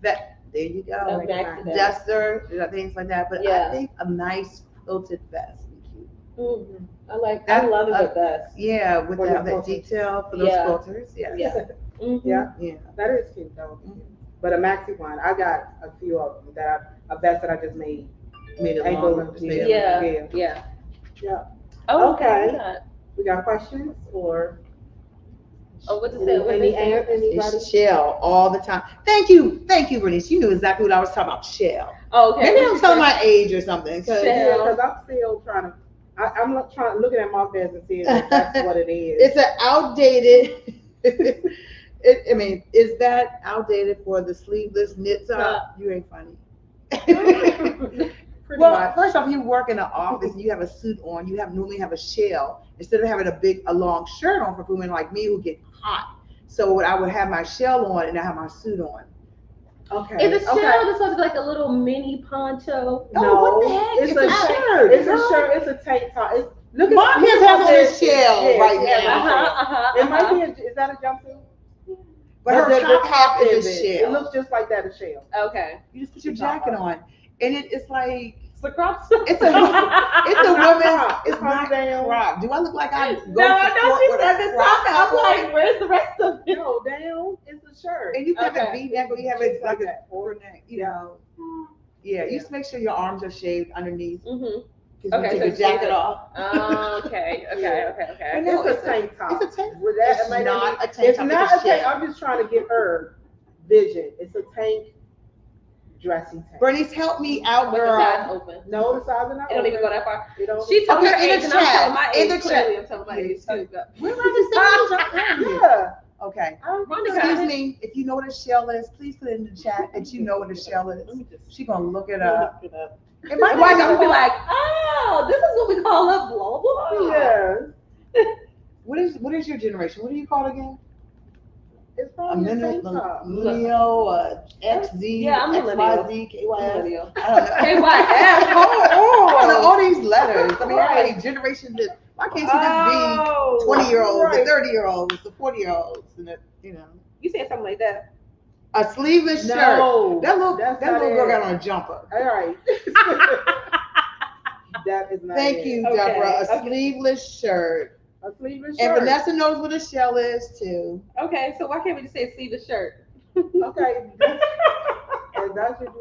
that. There you go. A Make it maxi vest. Duster, things like that. But Yeah. I think a nice quilted vest would be cute. Mm-hmm. I That- love a vest. Yeah, with For that your detail for those Yeah. quilters. Yes. Yeah. Mm-hmm. Yeah. Yeah. That is cute. That would be cute. But a maxi one, I got a few of them a vest that I just made. Made it Ankle longer. length, Just made it Yeah. longer. Yeah. Yeah. Oh, Okay. okay. We got questions or Oh, what is it? What any they say? anybody? It's Shell all the time. Thank you, Bernice. You knew exactly what I was talking about. Shell. Oh, okay. Maybe I'm telling my age or something. 'Cause- Shell. Yeah, because I'm still trying to. I'm not trying looking at my vest and see if that's what it is. It's an outdated. Is that outdated for the sleeveless knit top? You ain't funny. Pretty Well, much. first off, you work in an office and you have a suit on. You normally have a shell instead of having a long shirt on for women like me who get hot. So I would have my shell on and I have my suit on. Okay. Is a shell okay. that's supposed to be like a little mini poncho? No, Oh, what the heck? It's It's a a shirt. shirt, It's a girl. shirt. It's a tank top. Look Mom has on his shell right now. It might be. Is that a jumpsuit? But her the top half is a it. shell. It looks just like that, a shell. Okay. You just put your jacket on, and it's like It's a crop. it's a woman's. crop. It's It's not not down. crop. Do I look like I go No, I to know court she with said a the crop top. I'm top on? like, where's the rest of it? No, down. It's a shirt. And you have Okay. a V-neck or you have it like a that. over neck, you Yeah. know. Yeah, you just make sure your arms are shaved underneath. Mm-hmm. Because Okay, you so take your jacket it's- off. Okay. Yeah. Okay. No, It's a tank top. It's a tank. With that, It's it might not be- a tank It's top, not it's a a tank. shell. I'm just trying to get her vision. It's a tank dressy tank. Bernice, help me out, With the sides girl. open. No, the size is not. It don't even open. go that far. It don't. She told Okay, her in the age, and I'm chat, telling my in age. the Clearly, chat. I'm telling my age too. We're around the same age. Yeah. Okay. Rhonda got Excuse it. me, if you know what a shell is, please put it in the chat that you know what a shell is. Let me just She gonna look it look up. it up. It might Why not don't we be be like, oh, this is what we call a blah blah. Yeah. What is your generation? What do you call it again? It's A probably a tank top. millennial, XZ, Yeah, I'm millennial. XYZ, KYS. Millennial. I don't know. KYS. I don't know all these letters. I mean, Right. how many generations did, why can't you just be 20-year-olds, right. the 30-year-olds, the 40-year-olds, and the, you know. You said something like that. A sleeveless shirt. No, That little that's girl not got it. on a jumper. All right. That is not Thank it. you, Okay, Deborah. A okay. sleeveless shirt. A sleeveless And shirt. Vanessa knows what a shell is too. Okay, so why can't we just say sleeveless shirt? Okay.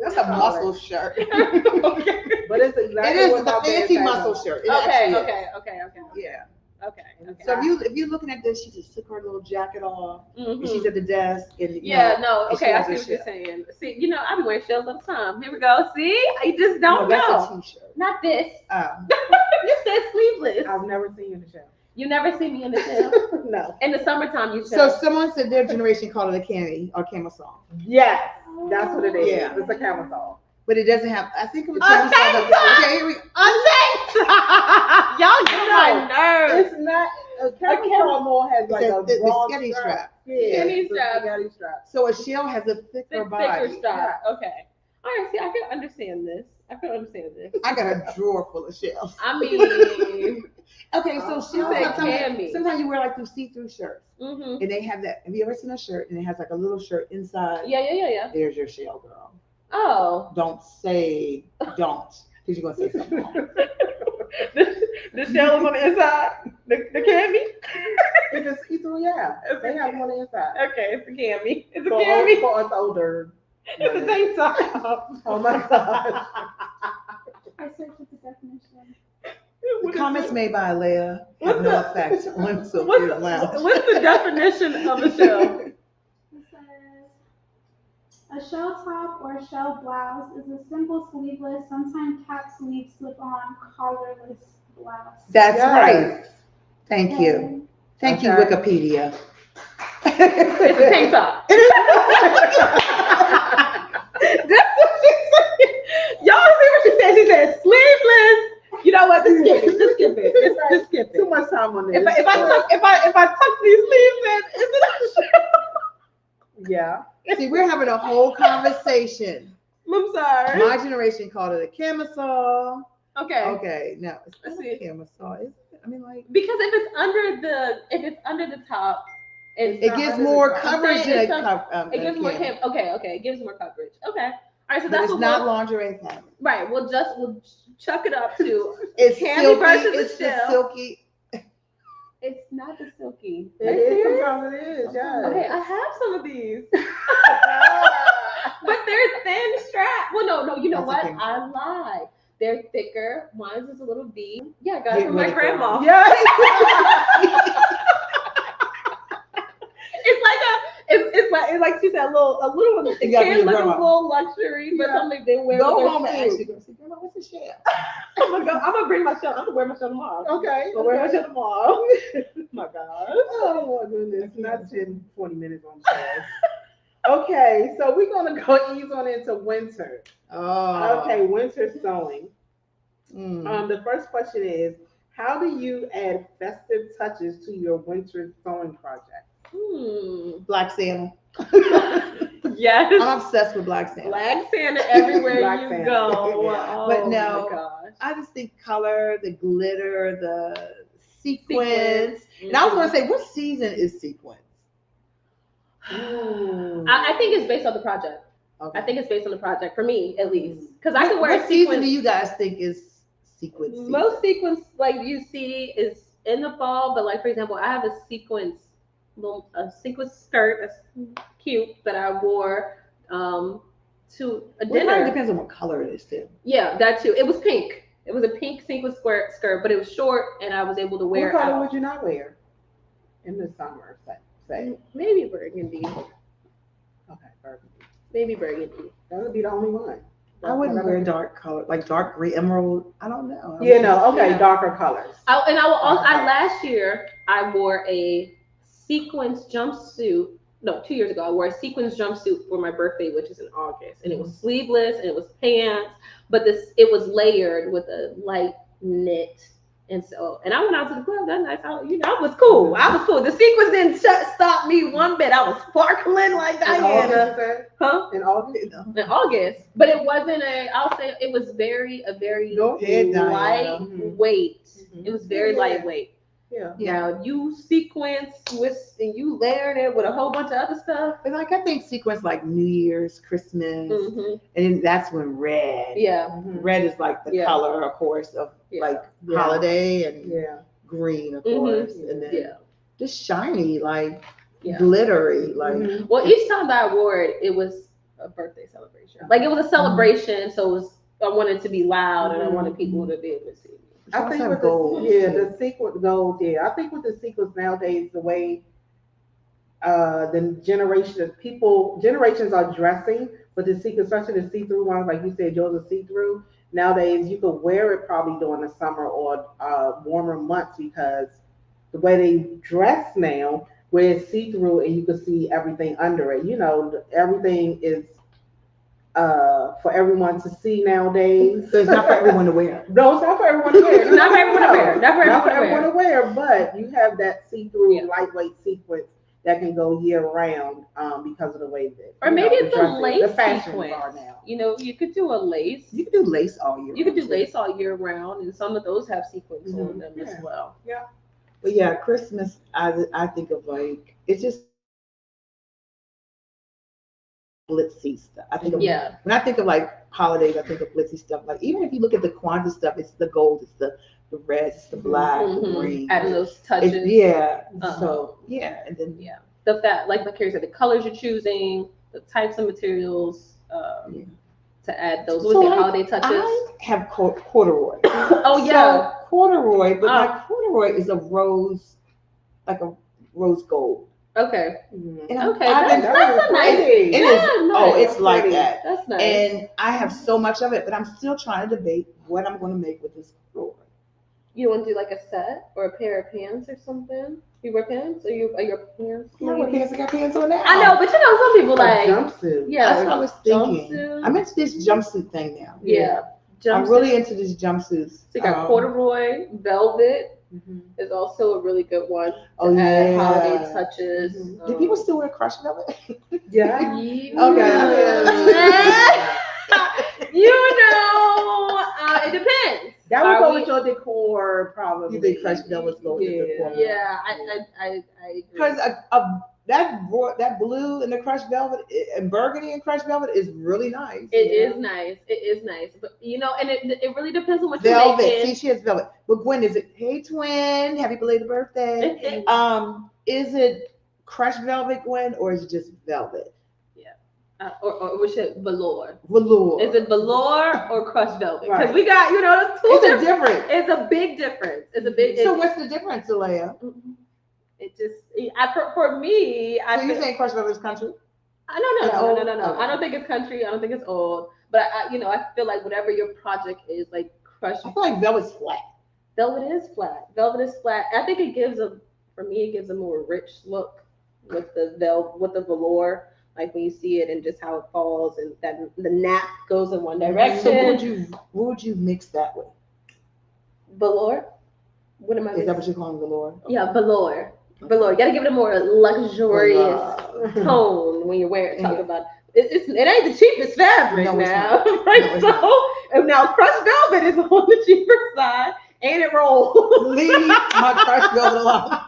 That's a muscle shirt. Okay. But it's exactly It is. what It's a my band fancy has muscle on. shirt. It Okay, actually is. okay. Yeah. Okay. So if you're looking at this, she just took her little jacket off and Mhm. she's at the desk and you Yeah, know, no, and she okay, I has see a what you're shell. saying. See, you know, I be wearing shells all the time. Here we go. See? I just No, don't that's know. a t-shirt. Not this. Um, You said sleeveless. I've never seen you in the show. You never see me in the shell. No. In the summertime, you so shell. someone said their generation called it a cami or camisole, Yes, that's what it is. Yeah. It's a camisole. but it doesn't have. I think it was A camisole. tank top! Okay, here we. Y'all get on my nerves. It's not. camisole more has like a the broad skinny strap. Yeah, Skinny it's a strap. skinny strap. So a shell has a thicker body. Thicker strap. Okay. All right. See, I can understand this. I got a drawer full of shells. I mean, Okay, so You shells. said cami. Sometimes you wear like those see-through shirts, mm-hmm. and they have that. Have you ever seen a shirt and it has like a little shirt inside? Yeah. There's your shell, girl. Oh. Don't say don't, because you're gonna say something wrong. The shell is on the inside. The cami. If it's see-through, yeah. They have them on the inside. Okay, it's a cami. It's a For cami. for us older. It's a tank top. Oh my gosh. I searched the definition. The comments made by Leia have no effect on What's Sophia's lounge. the definition of a shell? It says, a shell top or shell blouse is a simple sleeveless, sometimes cap sleeve slip-on, collarless blouse. That's Yes. right. Thank you. Thank you, Okay. Wikipedia. It's a tank top. That's what she said. Y'all see what she said? She said sleeveless. You know what? Just skip it. Just skip it. Too much time on this. If I tuck these sleeves in, is it a shell? Yeah. See, we're having a whole conversation. I'm sorry. My generation called it a camisole. Okay. Okay, no, it's Let's not see. a camisole. Is it? I mean, like, Because if it's under the top, it not gives under more the top. coverage I'm than saying a it gives more cami. okay, it gives more coverage. Okay. All right, so But that's it's what not we'll, lingerie cami. right. We'll chuck it up to It's cami silky. versus the It's the shell. silky. It's not the silky. It Are you is. serious? Sometimes it is. Yeah. Okay, I have some of these. But they're thin strap. Well, no, you know That's what? okay. I lied. They're thicker. Mine is a little V. Yeah, I got it Get from my ready, girl. grandma. Yeah. It's like she said, a little. It You gotta be can your look a grandma. little luxury, but Yeah. something they wear. Go with their home and shoes. ask your girl. Say, Grandma, what's a shell? I'm gonna bring my show. I'm gonna wear my show tomorrow. Okay. I'm gonna wear my okay. show tomorrow. My God. Oh my goodness. Not 10, 20 minutes on shows. Okay, so we're gonna go ease on into winter. Oh. Okay, winter sewing. Mm. The first question is, how do you add festive touches to your winter sewing project? Black Santa. Yes. I'm obsessed with Black Santa. Black Santa everywhere Black you Santa. go. Yeah. Oh, But no. my gosh. I just think color, the glitter, the sequins. Sequins. And I was going to say, what season is sequins? I think it's based on the project. Okay. I think it's based on the project for me, at least, because I can wear what a season sequin. do you guys think is sequin season? Most sequins like you see is in the fall, but like for example, I have a sequin skirt that's cute that I wore to a Well, it dinner. kind of depends on what color it is too. Yeah, that too. It was pink. It was a pink sequin skirt, but it was short, and I was able to wear What it color out. would you not wear in the summer? Say. Maybe burgundy. Okay, burgundy. Maybe burgundy. That would be the only one. I wouldn't wear dark color, like dark green, emerald. I don't know. Yeah, no. Okay, Yeah. darker colors. Last year I wore a sequins jumpsuit. No, 2 years ago I wore a sequins jumpsuit for my birthday, which is in August, and it was sleeveless and it was pants, but it was layered with a light knit. And I went out to the club that night. I was cool. The sequins didn't stop me one bit. I was sparkling like In Diana. August, Huh? in August. In August, but it wasn't I'll say it was a very Go ahead, Diana. lightweight. Mhm. It was very Yeah. lightweight. Yeah. Now you sequence and you layered it with a whole bunch of other stuff. But like I think sequins like New Year's, Christmas, and then that's when red. Yeah, Mhm. Red is like the Yeah. color, of course, of Yeah. like Yeah. holiday and Yeah. green, of Mhm. course, and then yeah, just shiny, like yeah. glittery, like Mhm. Well, each time that I wore it, it was a birthday celebration. Like it was a celebration, so I wanted to be loud and I wanted people to be able to see me. I also think have with gold. the sequence gold. Yeah, I think with the sequence nowadays, the way the generations are dressing, but the sequence, especially the see-through ones, like you said, yours are see-through. Nowadays, you could wear it probably during the summer or warmer months because the way they dress now, where it's see-through and you can see everything under it. You know, everything is for everyone to see nowadays. So it's not for everyone to wear. No, it's not for everyone to wear. Not for everyone to wear. Not for Not for everyone to wear. everyone to wear, but you have that see-through, Yeah. lightweight sequence that can go year-round because of the way that. Or you maybe know, it's the a dresses, lace the fashions sequence. are now. You know, you could do a lace. You can do lace all year. You could do round, lace all year round, and some of those have sequins on Mhm. them as Yeah. well. But yeah, Christmas, I think of like, it's just glitzy stuff. I think of, Yeah. when I think of like holidays, I think of glitzy stuff. Like even if you look at the Kwanzaa stuff, it's the gold, it's the reds, it's the black, the Mhm. green. Adding those touches. Yeah. Uh-huh. So yeah, and then Yeah. The fact, like Carrie said, the colors you're choosing, the types of materials Yeah. to add those. So, What was it, like, holiday touches? I have corduroy. Oh yeah. So corduroy, but Oh. my corduroy is a rose, like a rose gold. Okay. Mhm. And Okay. I've been- That's a nice. pretty. It Yeah, is. nice. Oh, it's like Pretty. that. That's nice. And I have so much of it, but I'm still trying to debate what I'm going to make with this corduroy. You want to do like a set or a pair of pants or something? You wear pants? Are your pants? I'm not wearing pants. I got pants on now. I know, but you know some people A like jumpsuit. yeah. That's what I was thinking. jumpsuit. I'm into this jumpsuit thing now. Yeah. I'm Jumpsuit. really into this jumpsuits. So you got corduroy, velvet Mhm. is also a really good one to Oh, add yeah. holiday touches. Mhm. Do people still wear crushed velvet? Yeah. Yeah. You know, it depends. That would Are go we- with your decor, probably. You think crushed velvet go with the decor? Yeah, I agree. Because that blue and the crushed velvet and burgundy and crushed velvet is really nice. It is nice. It is nice, but you know, and it really depends on what you're Velvet. making. See, she has velvet. But Gwen, is it? Hey, twin, happy belated birthday. Is it crushed velvet, Gwen, or is it just velvet? Or we should velour. Velour. Is it velour or crushed velvet? Because Right. we got, you know, it's two It's a different. difference. It's a big difference. It's a big. So what's the difference, Alea? It just, for me, I So you feel- saying crushed velvet is country? No. Okay. I don't think it's country. I don't think it's old. But I feel like whatever your project is, like crushed I feel like velvet's flat. velvet is flat. Velvet is flat. I think it gives for me, it gives a more rich look with the velour. Like when you see it and just how it falls and that the nap goes in one direction. So what would you mix that with? Velour? What am I Is that mixing? what you're calling velour? Yeah, velour. Velour. You gotta give it a more luxurious tone when you're talking about it ain't the cheapest fabric No, it's now. not. Right? No, it's So and now crushed velvet is on the cheaper side. Ain't it roll? Leave my crushed velvet alone.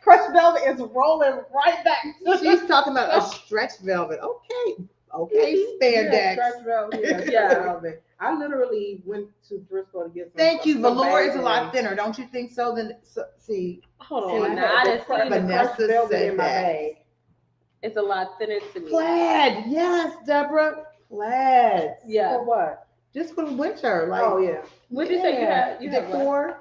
Crushed velvet is rolling right back. She's talking about a stretch velvet. Okay, spandex. Stretch velvet. Yeah, Yeah. stretch velvet. I literally went to thrift store to get some. Thank you. some Velour is a bags. lot thinner, don't you think so? See, Hold See, on. I Now, I had didn't the see the Vanessa crushed velvet said in my that. bag. It's a lot thinner to me. plaid. Yes, Deborah. Plaid. Yeah. For what? Just for winter. Like, Oh yeah. What did you say you had? You had what? decor.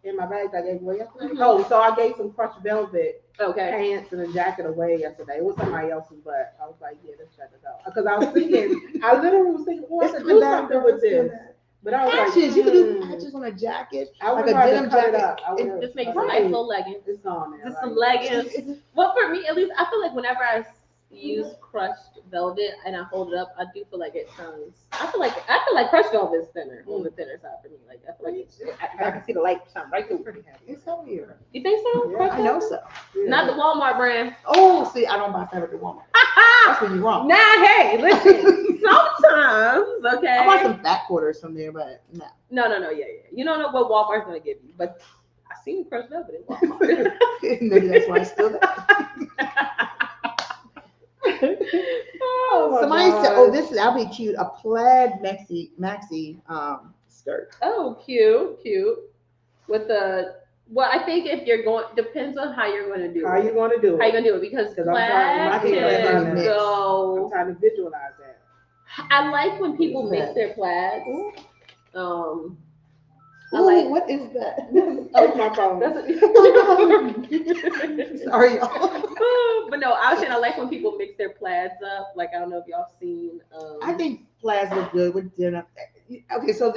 In my bag I gave away yesterday. Mhm. Oh, so I gave some crushed velvet Okay. pants and a jacket away yesterday. It was somebody else's, but I was like, yeah, let's check it out. Because I was thinking, I literally was thinking, oh, I It's could coming do back, something though, with it's coming this. back. But I was Patches. like, You could do patches on a jacket. I would like a have denim to cut it jacket. up. I would've Just make cut some it nice up. little leggings. It's gone now. Just some right? leggings. Well, for me, at least, I feel like whenever I use crushed velvet and I hold it up, I do feel like it turns. I feel like crushed velvet is thinner on the thinner side for me. Like I feel like I can see the light shine right through. Pretty heavy. It's heavier. You think so? Yeah, Crushed I know velvet? so. Yeah. Not the Walmart brand. Oh, see, I don't buy fabric at Walmart. That's when you're wrong. Nah, hey, listen. Sometimes, okay. I buy some fat quarters from there, but no. No, yeah. You don't know what Walmart's gonna give you, but I seen crushed velvet at Walmart. Maybe that's why it's still there. Oh my Somebody said, God. "Oh, that'll be cute. A plaid maxi skirt." Oh, cute. With the I think if you're going, depends on how you're going to do How it. you going to do How you it? gonna do it? Because 'Cause I'm trying- my plaid hair is can trying to- go. I'm trying to visualize that. I like when people What is mix that? their plaids. I Ooh, like. what is that? That's my phone. Sorry, y'all. But no, I was saying I like when people mix their plaids up. Like I don't know if y'all seen. I think plaids look good with denim. Okay, so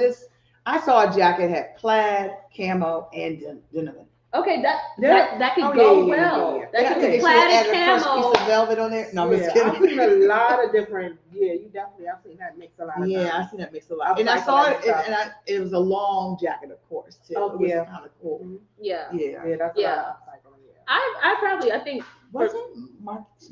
I saw a jacket had plaid, camo, and denim. Okay, that Yeah. that could Oh, go yeah, yeah, yeah, well. yeah. That I could think they be should have plaid added a and first piece camo. of velvet on there. No, I'm just Yeah, I've seen a kidding. lot of different. Yeah, I've seen that mix a lot of Yeah, times. I seen that mix a lot, and I Upcycle saw that it, stuff. and it was a long jacket, of course, too. Oh, it was yeah. kind of cool. Mhm. Yeah. Yeah. Yeah, that's a lot of upcycling. Yeah. I think Wasn't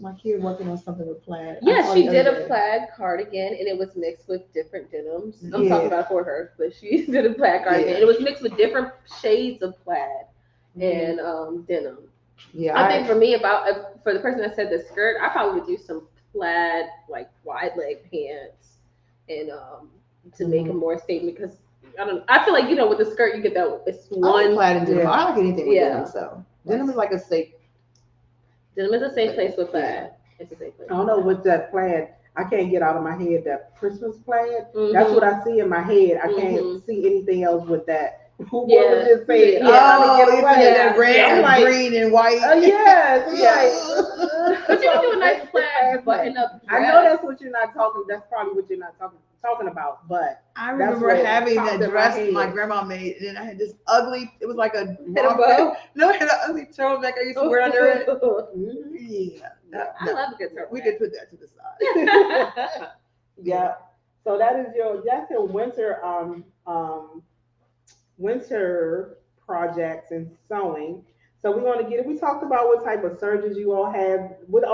my kid working on something with plaid? I yeah, saw she the did other a day. plaid cardigan and it was mixed with different denims. I'm Yeah. talking about for her, but she did a plaid cardigan. Yeah. And it was mixed with different shades of plaid and denim. Yeah, I think for me, for the person that said the skirt, I probably would do some plaid like wide leg pants and to make a more statement because I feel like with the skirt you get that it's I like one plaid and denim. Yeah. I like anything with Yeah. denim. So denim is like a safe. denim is a safe place with plaid. It's a safe place. I don't know what that plaid. I can't get out of my head that Christmas plaid. Mhm. That's what I see in my head. I Mhm. can't see anything else with that. What Yeah. was just saying? Yeah. Oh, Oh, get away. yeah, that red, I'm and like, green, and white. oh yes, I'm Yeah. like, But you can do a nice It's plaid fast button up I dress. know that's what you're not talking. That's probably what you're not talking about. But I That's remember what having popped that in my dress head. my grandma made, and then I had this ugly. It was like a Hit a bow. No, it had an ugly turtleneck I used to wear under it. mhm. Yeah, I love a good turtleneck. we could put that to the side. Yeah. So that's your winter projects and sewing. So we're going to get it. We talked about what type of sergers you all have. With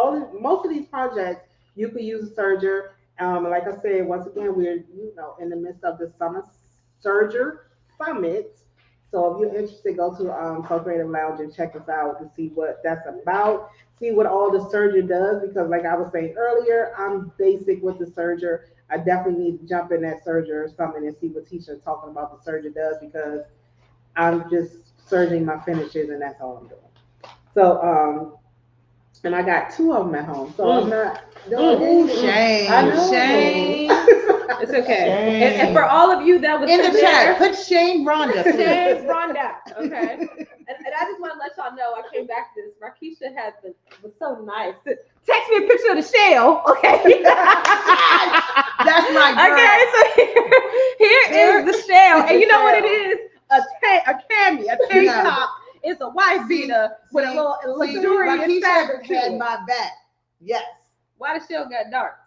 most of these projects, you could use a serger. Like I said, once again, we're in the midst of the summer serger summit. So if you're interested, go to Co Creative Lounge and check us out to see what that's about. See what all the serger does, because like I was saying earlier, I'm basic with the serger. I definitely need to jump in that serger or something and see what Tisha talking about the serger does, because I'm just serging my finishes and that's all I'm doing. So and I got two of them at home, so I'm not doing anything. Shame, I know. shame. It's okay. Shame. And for all of you that was In the there, chat, put shame Rhonda. please. Shame Rhonda. Okay. And I just want to let y'all know, I came back to this. Rakisha was so nice. Text me a picture of the shell, okay? That's my girl. Okay, so here is the shell. And you know what it is? A cami, a tank Yeah. top. It's a white beater with a little luxurious Rakisha fabric to had it. my back. Yes. Why the shell got darts?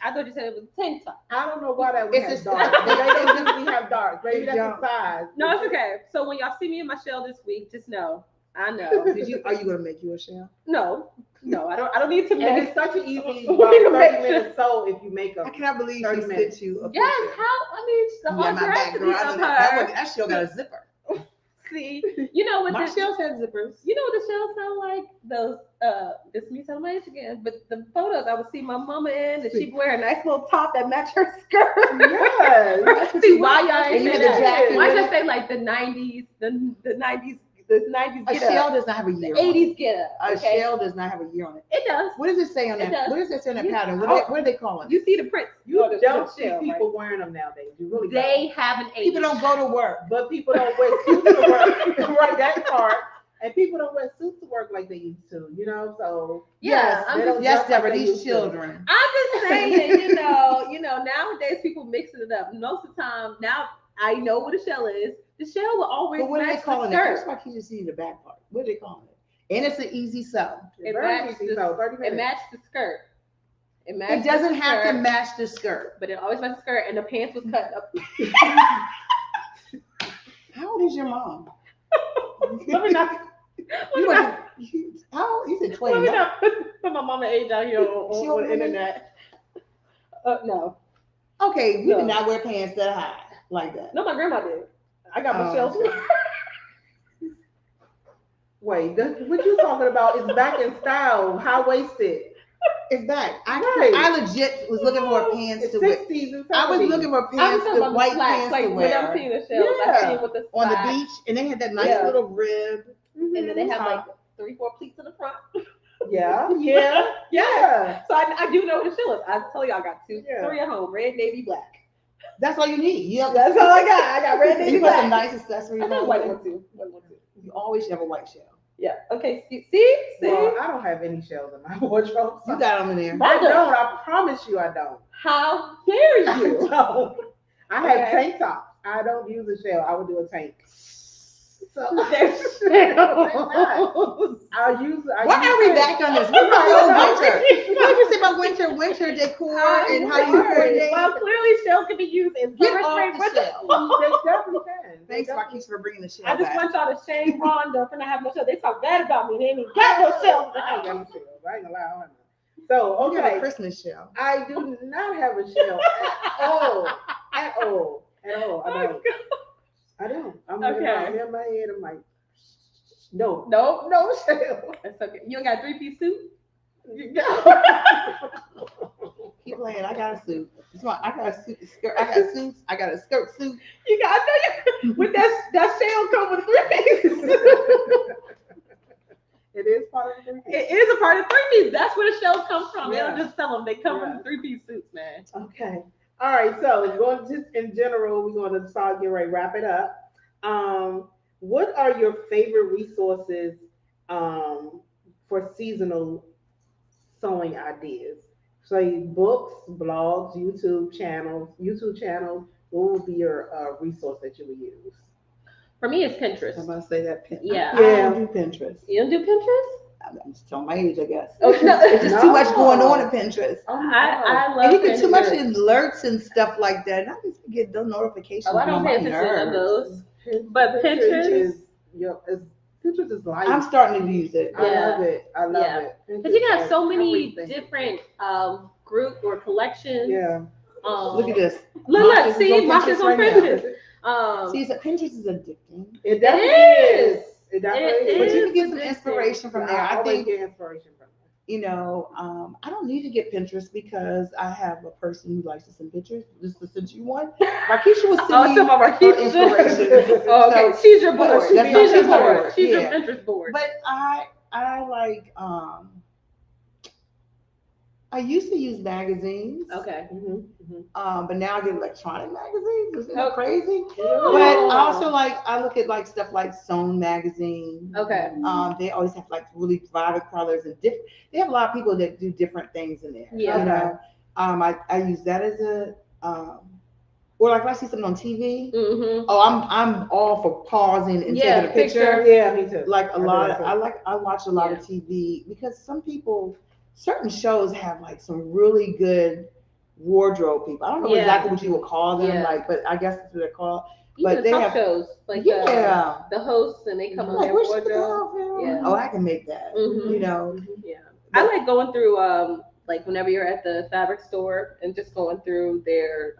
I thought you said it was a tank top. I don't know why that would It's have a- dark. They don't usually have dark. Maybe They that's the size. No, it's okay. So when y'all see me in my shell this week, just know, I know. Are you gonna make you a shell? No, I don't need to And make. it's such an easy, We about can 30 make- minutes sew if you make I them. cannot believe 30 she minutes. sent you a Yes, picture. how? I mean, the Yeah, my back girl. audacity I know of that. her. That shell got a zipper. See, you know what My the shells had zippers. you know what the shells sound like? Those this me telling my age again, but the photos I would see my mama in, and she'd wear a nice little top that matched her skirt. Yes. See why y'all And you say had the that? jacket Why with y'all it? say like the 90s, the 90s, the 90s A get shell up, does not have a the year on it. 80s get up. A Okay, shell does not have a year on it. it does. What does it say on It that? does. What does it say on that You- pattern? What are they calling it? You see the prints. You Oh, the don't see shell, people right? wearing them nowadays. You really They don't. haven't aged. People don't go to work. But people don't wear suits to work. Right, that part. And people don't wear suits to work like they used to, So Yeah, they don't Yes, dress like Deborah, they these used to. children. I'm just saying, nowadays people mixing it up. Most of the time, now I know what a shell is. The shell will always But what are they match the calling it? That's skirt. why you just see the back part. What are they calling it? And it's an easy sew. It's It very matches easy, so 30 It minutes. matched the skirt. It matched It doesn't the have to skirt, match the skirt. but it always matched the skirt, and the pants was cut up. How old is your mom? Let me not. You want how old? You said Let 20. me no? not put my mama age out here She on older the than me? internet. No, Okay, we No. did not wear pants that high like that. no, my grandma did. I got my Oh, shells. okay. Wait, what you talking about is back in style, high waisted. It's back. Right. I legit was looking for pants It's to wear. 60s and 70s. I was looking for I'm pants, talking the about white the slacks, pants like to when I'm wear seeing the shells, I Yeah. see it with the on the slacks, beach, and they had that nice Yeah. little rib. and then they have Mhm. like 3-4 pleats in the front. Yeah. Yeah. Yeah. So I do know what the shell is. I tell you, I got Yeah. 3 at home: red, navy, black. That's all you need. You, have, That's all I got. I got red, navy, you put some black. nice accessories I got a on. white it. one too. White one too. You always have a white shell. Yeah. Okay. See. Well, I don't have any shells in my wardrobe. So You got them in there. I don't. I promise you, I don't. How dare I you? don't. I have Okay. tank tops. I don't use a shell. I would do a tank. So They're shells. why are we back on this? We're talking about winter. What did you say about winter decor and how you coordinate? Well, clearly shells can be used in Get summer, spring, off the winter. shell. They definitely can. Thanks, Marquise, for bringing the shell I just back. want y'all to shame Rhonda for not having no shells. They talk bad about me. They ain't even got no shells. I ain't got no shells. I ain't gonna lie. I don't have none. So You have a okay, Christmas shell. I do not have a shell at all. At all. At all. I don't. I don't. I'm Okay. in my head. I'm like, no, Nope. no shell. That's okay. You don't got a 3-piece suit? You got Keep playing. I got a suit. I got a suit, skirt. I got suits. I got a skirt suit. You got, I know you, with that shell come with 3 pieces. It is part of the three. It is a part of 3-piece. That's where the shells come from. They Yeah. don't just sell them. They come Yeah. from 3-piece suits, man. Okay. All right. So going just in general, we're going to start getting ready to wrap it up. What are your favorite resources for seasonal sewing ideas? So books, blogs, YouTube channels. What would be your resource that you would use? For me, it's Pinterest. I'm gonna say that. Yeah. I don't do Pinterest. You don't do Pinterest? I'm just telling my age, I guess. Oh, no. It's just too much going No. on in Pinterest. Oh my God. I love And you get too much Pinterest. alerts and stuff like that. And I just get those notifications. Oh, I don't on pay my attention to nerves. those. But Pinterest is Pinterest is life. I'm starting to use it. I Yeah. love it. I love Yeah. it. Because you got Pinterest so has many everything. different group or collections. Yeah. Look at this. Look, Masha's see, on Masha's Pinterest on right now. Pinterest. See, so Pinterest is addicting. It definitely is. is. It definitely It is. But you is can get some addicting. inspiration from there. I I always think, get inspiration from I don't need to get Pinterest because I have a person who likes to send pictures. Just to send you one. Markeisha was Oh, sending some of our her Keisha. inspiration. Oh, okay. So- She's your board. That's She's not your she's board. board. She's your Yeah. Pinterest board. But I like I used to use magazines. Okay. But now I get electronic magazines. Isn't that Oh. crazy? Oh. But I also I look at like stuff like Sewn magazine. Okay. They always have like really private colors and different. They have a lot of people that do different things in there. Yeah. You know, I use that as a or like if I see something on TV. Mm-hmm. Oh, I'm all for pausing and Yeah, taking a picture. Yeah, me too. Like I do that too. I watch a lot of TV because certain shows have like some really good wardrobe people. I don't know Yeah. exactly what you would call them, Yeah. but I guess that's what they're called. Even But the they talk have- shows, like Yeah. the hosts, and they come on Like, their where's she put that wardrobe. outfit? Yeah. Oh, I can make that. Mhm. You know. Yeah. I like going through like whenever you're at the fabric store and just going through their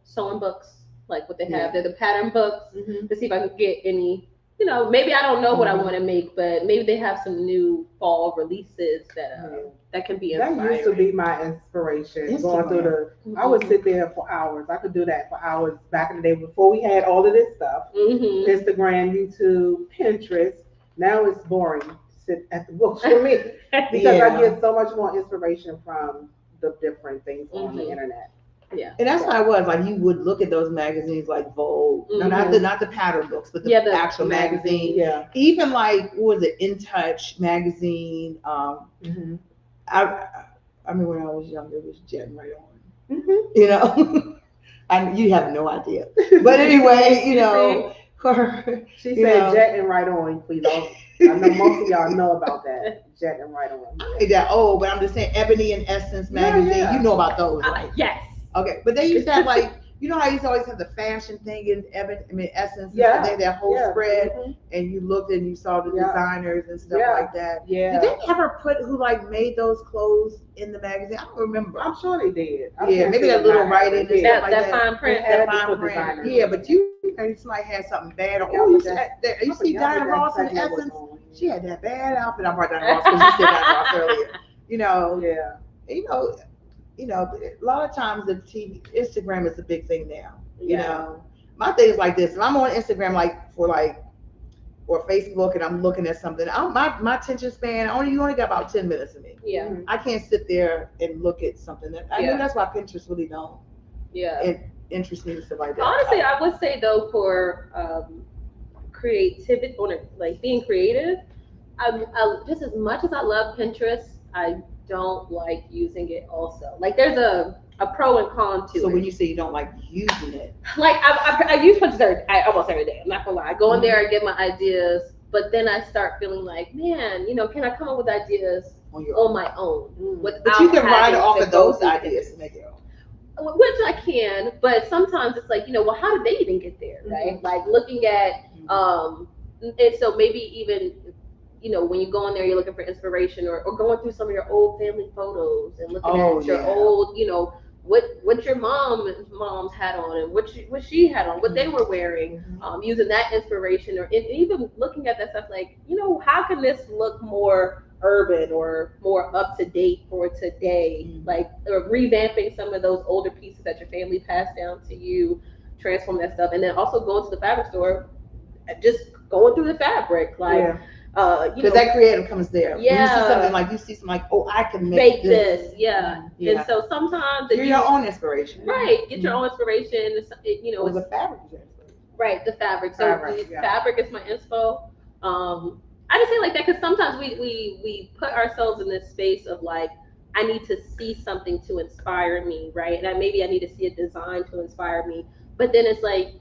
sewing books, like what they have. They're the pattern books to see if I can get any. You know, maybe I don't know what I want to make, but maybe they have some new fall releases that can be inspiring. That used to be my inspiration. Going through I would sit there for hours. I could do that for hours back in the day before we had all of this stuff. Mm-hmm. Instagram, YouTube, Pinterest. Now it's boring to sit at the books for me because I get so much more inspiration from the different things on the internet. Yeah. And that's how I was. Like you would look at those magazines like Vogue. No, not the pattern books, but the actual magazine. Yeah. Even like what was it, In Touch magazine. I remember when I was younger, it was jetting right on. You know, you have no idea. But anyway, you know, she said jetting right on, please. I know most of y'all know about that. Jetting right on. I ain't that old, but I'm just saying Ebony and Essence magazine. Yeah. You know about those, right? Yes. Okay, but they used to have like, you know how you used to always have the fashion thing in Essence, Yeah. They that whole spread, Mhm. and you looked and you saw the designers and stuff Yeah. like that. Yeah. Did they ever put who like made those clothes in the magazine? I don't remember. I'm sure they did. Yeah, maybe that little writing and stuff like That that. fine print. Had That to fine put print. designers. Yeah, but somebody had something bad. Yeah, Oh, but you see Diana Ross in segment was Essence? on. She had that bad outfit. I brought Diana Ross because you said Diana Ross earlier. You know, Yeah. you know, a lot of times the Instagram is a big thing now. You Yeah. know, my thing is like this. If I'm on Instagram, or Facebook, and I'm looking at something, my attention span, you only got about 10 minutes of me. Yeah. I can't sit there and look at something that I know that's why Pinterest really don't Yeah. interest me and stuff like that. Honestly, I would say though for creativity, or like being creative, I just as much as I love Pinterest, I don't like using it also. Like there's a pro and con to So it. when you say you don't like using it, Like I use Pinterest almost every day. I'm not gonna lie. I go in there and get my ideas, but then I start feeling like, man, can I come up with ideas on my own? Without but you can ride having off to of go those through ideas Pinterest? to make it own. Which I can, but sometimes it's like, well, how did they even get there, right? Like looking at, and so maybe even, when you go in there, you're looking for inspiration, or going through some of your old family photos and looking at your old, what your mom's had on and what she had on, what they were wearing, using that inspiration, or even looking at that stuff like, how can this look more urban or more up to date for today, like, or revamping some of those older pieces that your family passed down to you, transform that stuff, and then also going to the fabric store, just going through the fabric, like. Because that creative comes there. Yeah. When you see something like, oh, I can make this. Yeah. And so sometimes you're your own inspiration. Right. Get your own inspiration. Or the fabric is your inspiration. Right, the fabric. So fabric is my inspo. I just say like that because sometimes we put ourselves in this space of like, I need to see something to inspire me, right? And maybe I need to see a design to inspire me. But then it's like,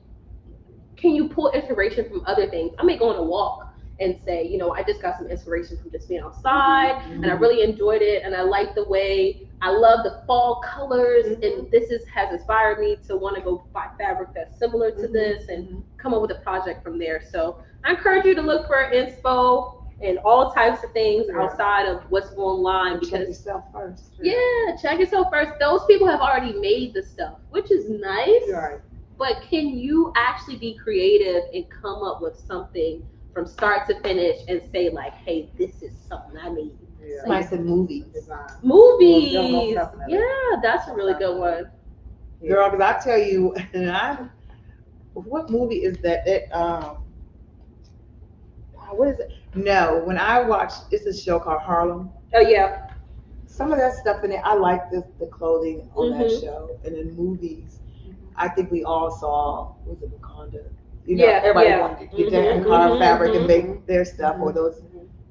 can you pull inspiration from other things? I may go on a walk and say, I just got some inspiration from just being outside, and I really enjoyed it, and I like the way, I love the fall colors, and this has inspired me to want to go buy fabric that's similar to this and come up with a project from there. So I encourage you to look for inspo and all types of things outside of what's online, because check yourself first. Check yourself first. Those people have already made the stuff, which is nice. Right. But can you actually be creative and come up with something from start to finish and say like, hey, this is something I made? Yeah. Somebody said movies. Movies. Yeah, that's a really good one. Girl, because I tell you, what movie is that? What is it? No, when I watch, it's a show called Harlem. Oh yeah. Some of that stuff in it, I like the clothing on that show. And in movies, I think we all saw, was it Wakanda? Everybody wanted to get their car fabric and make their stuff, or those,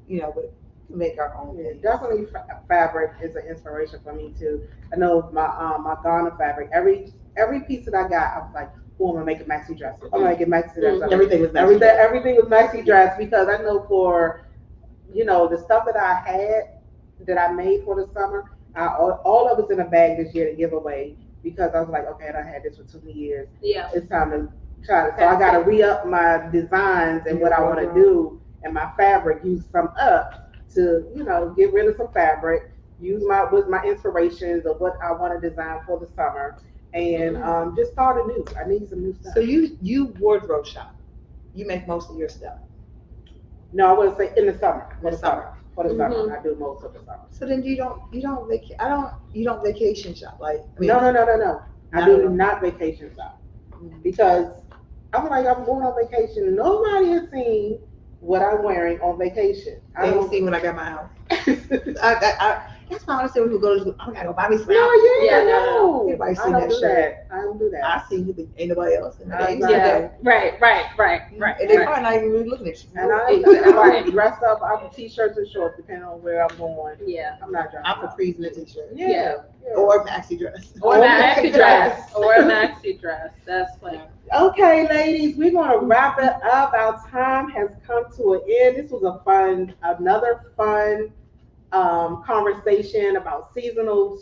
but make our own things. Definitely, fabric is an inspiration for me too. I know my Ghana fabric. Every piece that I got, I was like, oh, I'm gonna make a maxi dress. I'm gonna make a maxi dress. Everything was everything was maxi dress, because I know for the stuff that I had that I made for the summer, all of it's in a bag this year to give away, because I was like, okay, I had this for 2 years. Yeah. It's time to try. So I got to re-up my designs and what I want to do, and my fabric, use some up to get rid of some fabric, use my inspirations of what I want to design for the summer, and just start anew. I need some new stuff. So you wardrobe shop. You make most of your stuff. No, I would say in the summer. For the summer. For the summer, I do most of the summer. So then you don't vacation shop, like No. I do not vacation shop, because I'm like, I'm going on vacation. Nobody has seen what I'm wearing on vacation. I don't see when I got my house. That's why I want to say when we go to, I gotta go buy me some. No. Everybody see I don't that do shirt. that. I don't do that. I see you, but ain't nobody else. And Right. And they probably not even really looking at you. And I'm dressed up. I'm t-shirts and shorts, depending on where I'm going. Yeah. I'm not dressed I'm up. Capri's in a t-shirt. Yeah. Or a maxi dress. Or a maxi dress. Or a maxi dress. That's funny. Okay, ladies, we're going to wrap it up. Our time has come to an end. This was another fun conversation about seasonal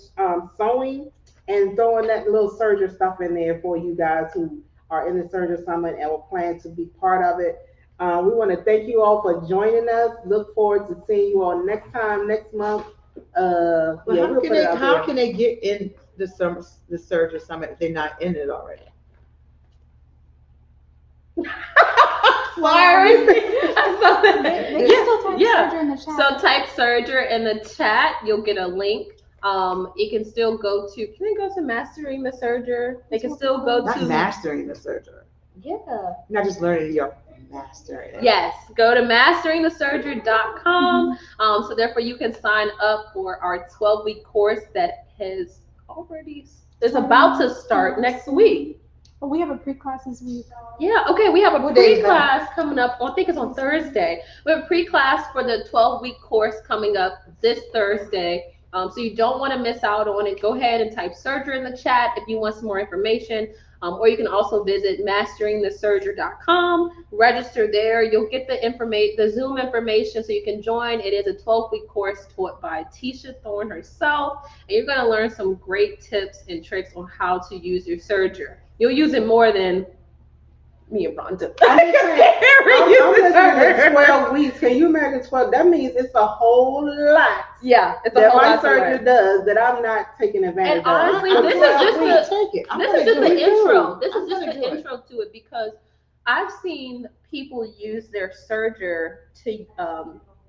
sewing, and throwing that little serger stuff in there for you guys who are in the Serger Summit and will plan to be part of it. We want to thank you all for joining us. Look forward to seeing you all next month. How can they get in the Serger Summit if they're not in it already? Sorry. They can still type serger in the chat. So type serger in the chat. You'll get a link. It can still go to. Can they go to Mastering the Serger? They can still go Not to Mastering the Serger. Yeah. Not just learning, you're mastering it. Yes. Go to masteringtheserger.com. So therefore, you can sign up for our 12-week course that is about to start next week. But we have a pre-class this week. Yeah, okay, we have a pre-class coming up, I think it's on Thursday. We have a pre-class for the 12-week course coming up this Thursday. So you don't want to miss out on it. Go ahead and type serger in the chat if you want some more information. Or you can also visit masteringtheserger.com, register there. You'll get the Zoom information so you can join. It is a 12-week course taught by Tisha Thorne herself, and you're going to learn some great tips and tricks on how to use your serger. You'll use it more than me and Rhonda. I'm listening to 12 weeks. Can you imagine 12? That means it's a whole lot. Yeah, it's a that whole my lot to learn. surgeon does that I'm not taking advantage And honestly, of. this is just the intro. This I'm is just gonna the do it. intro to it because I've seen people use their serger to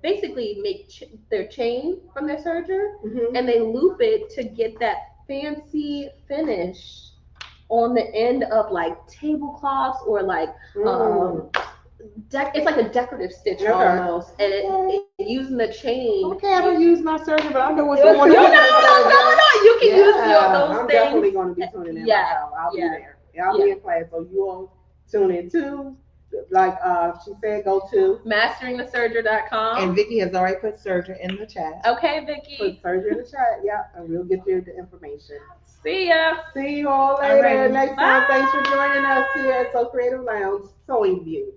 basically make their chain from their serger, and they loop it to get that fancy finish on the end of like tablecloths or like it's like a decorative stitch almost, and it using the chain. Okay, I don't use my surgeon, but I know what's No, going on. you can use those I'm things. definitely going to be tuning in. Yeah, I'll be there. I'll be in class, so you all tune in too. Like she said, go to masteringtheserger.com. And Vicky has already put surgeon in the chat. Okay, Vicky. put surgery in the chat, and we'll get you the information. See ya. See you all later. All right. Next time. Thanks for joining us here at So Creative Lounge Sewing View.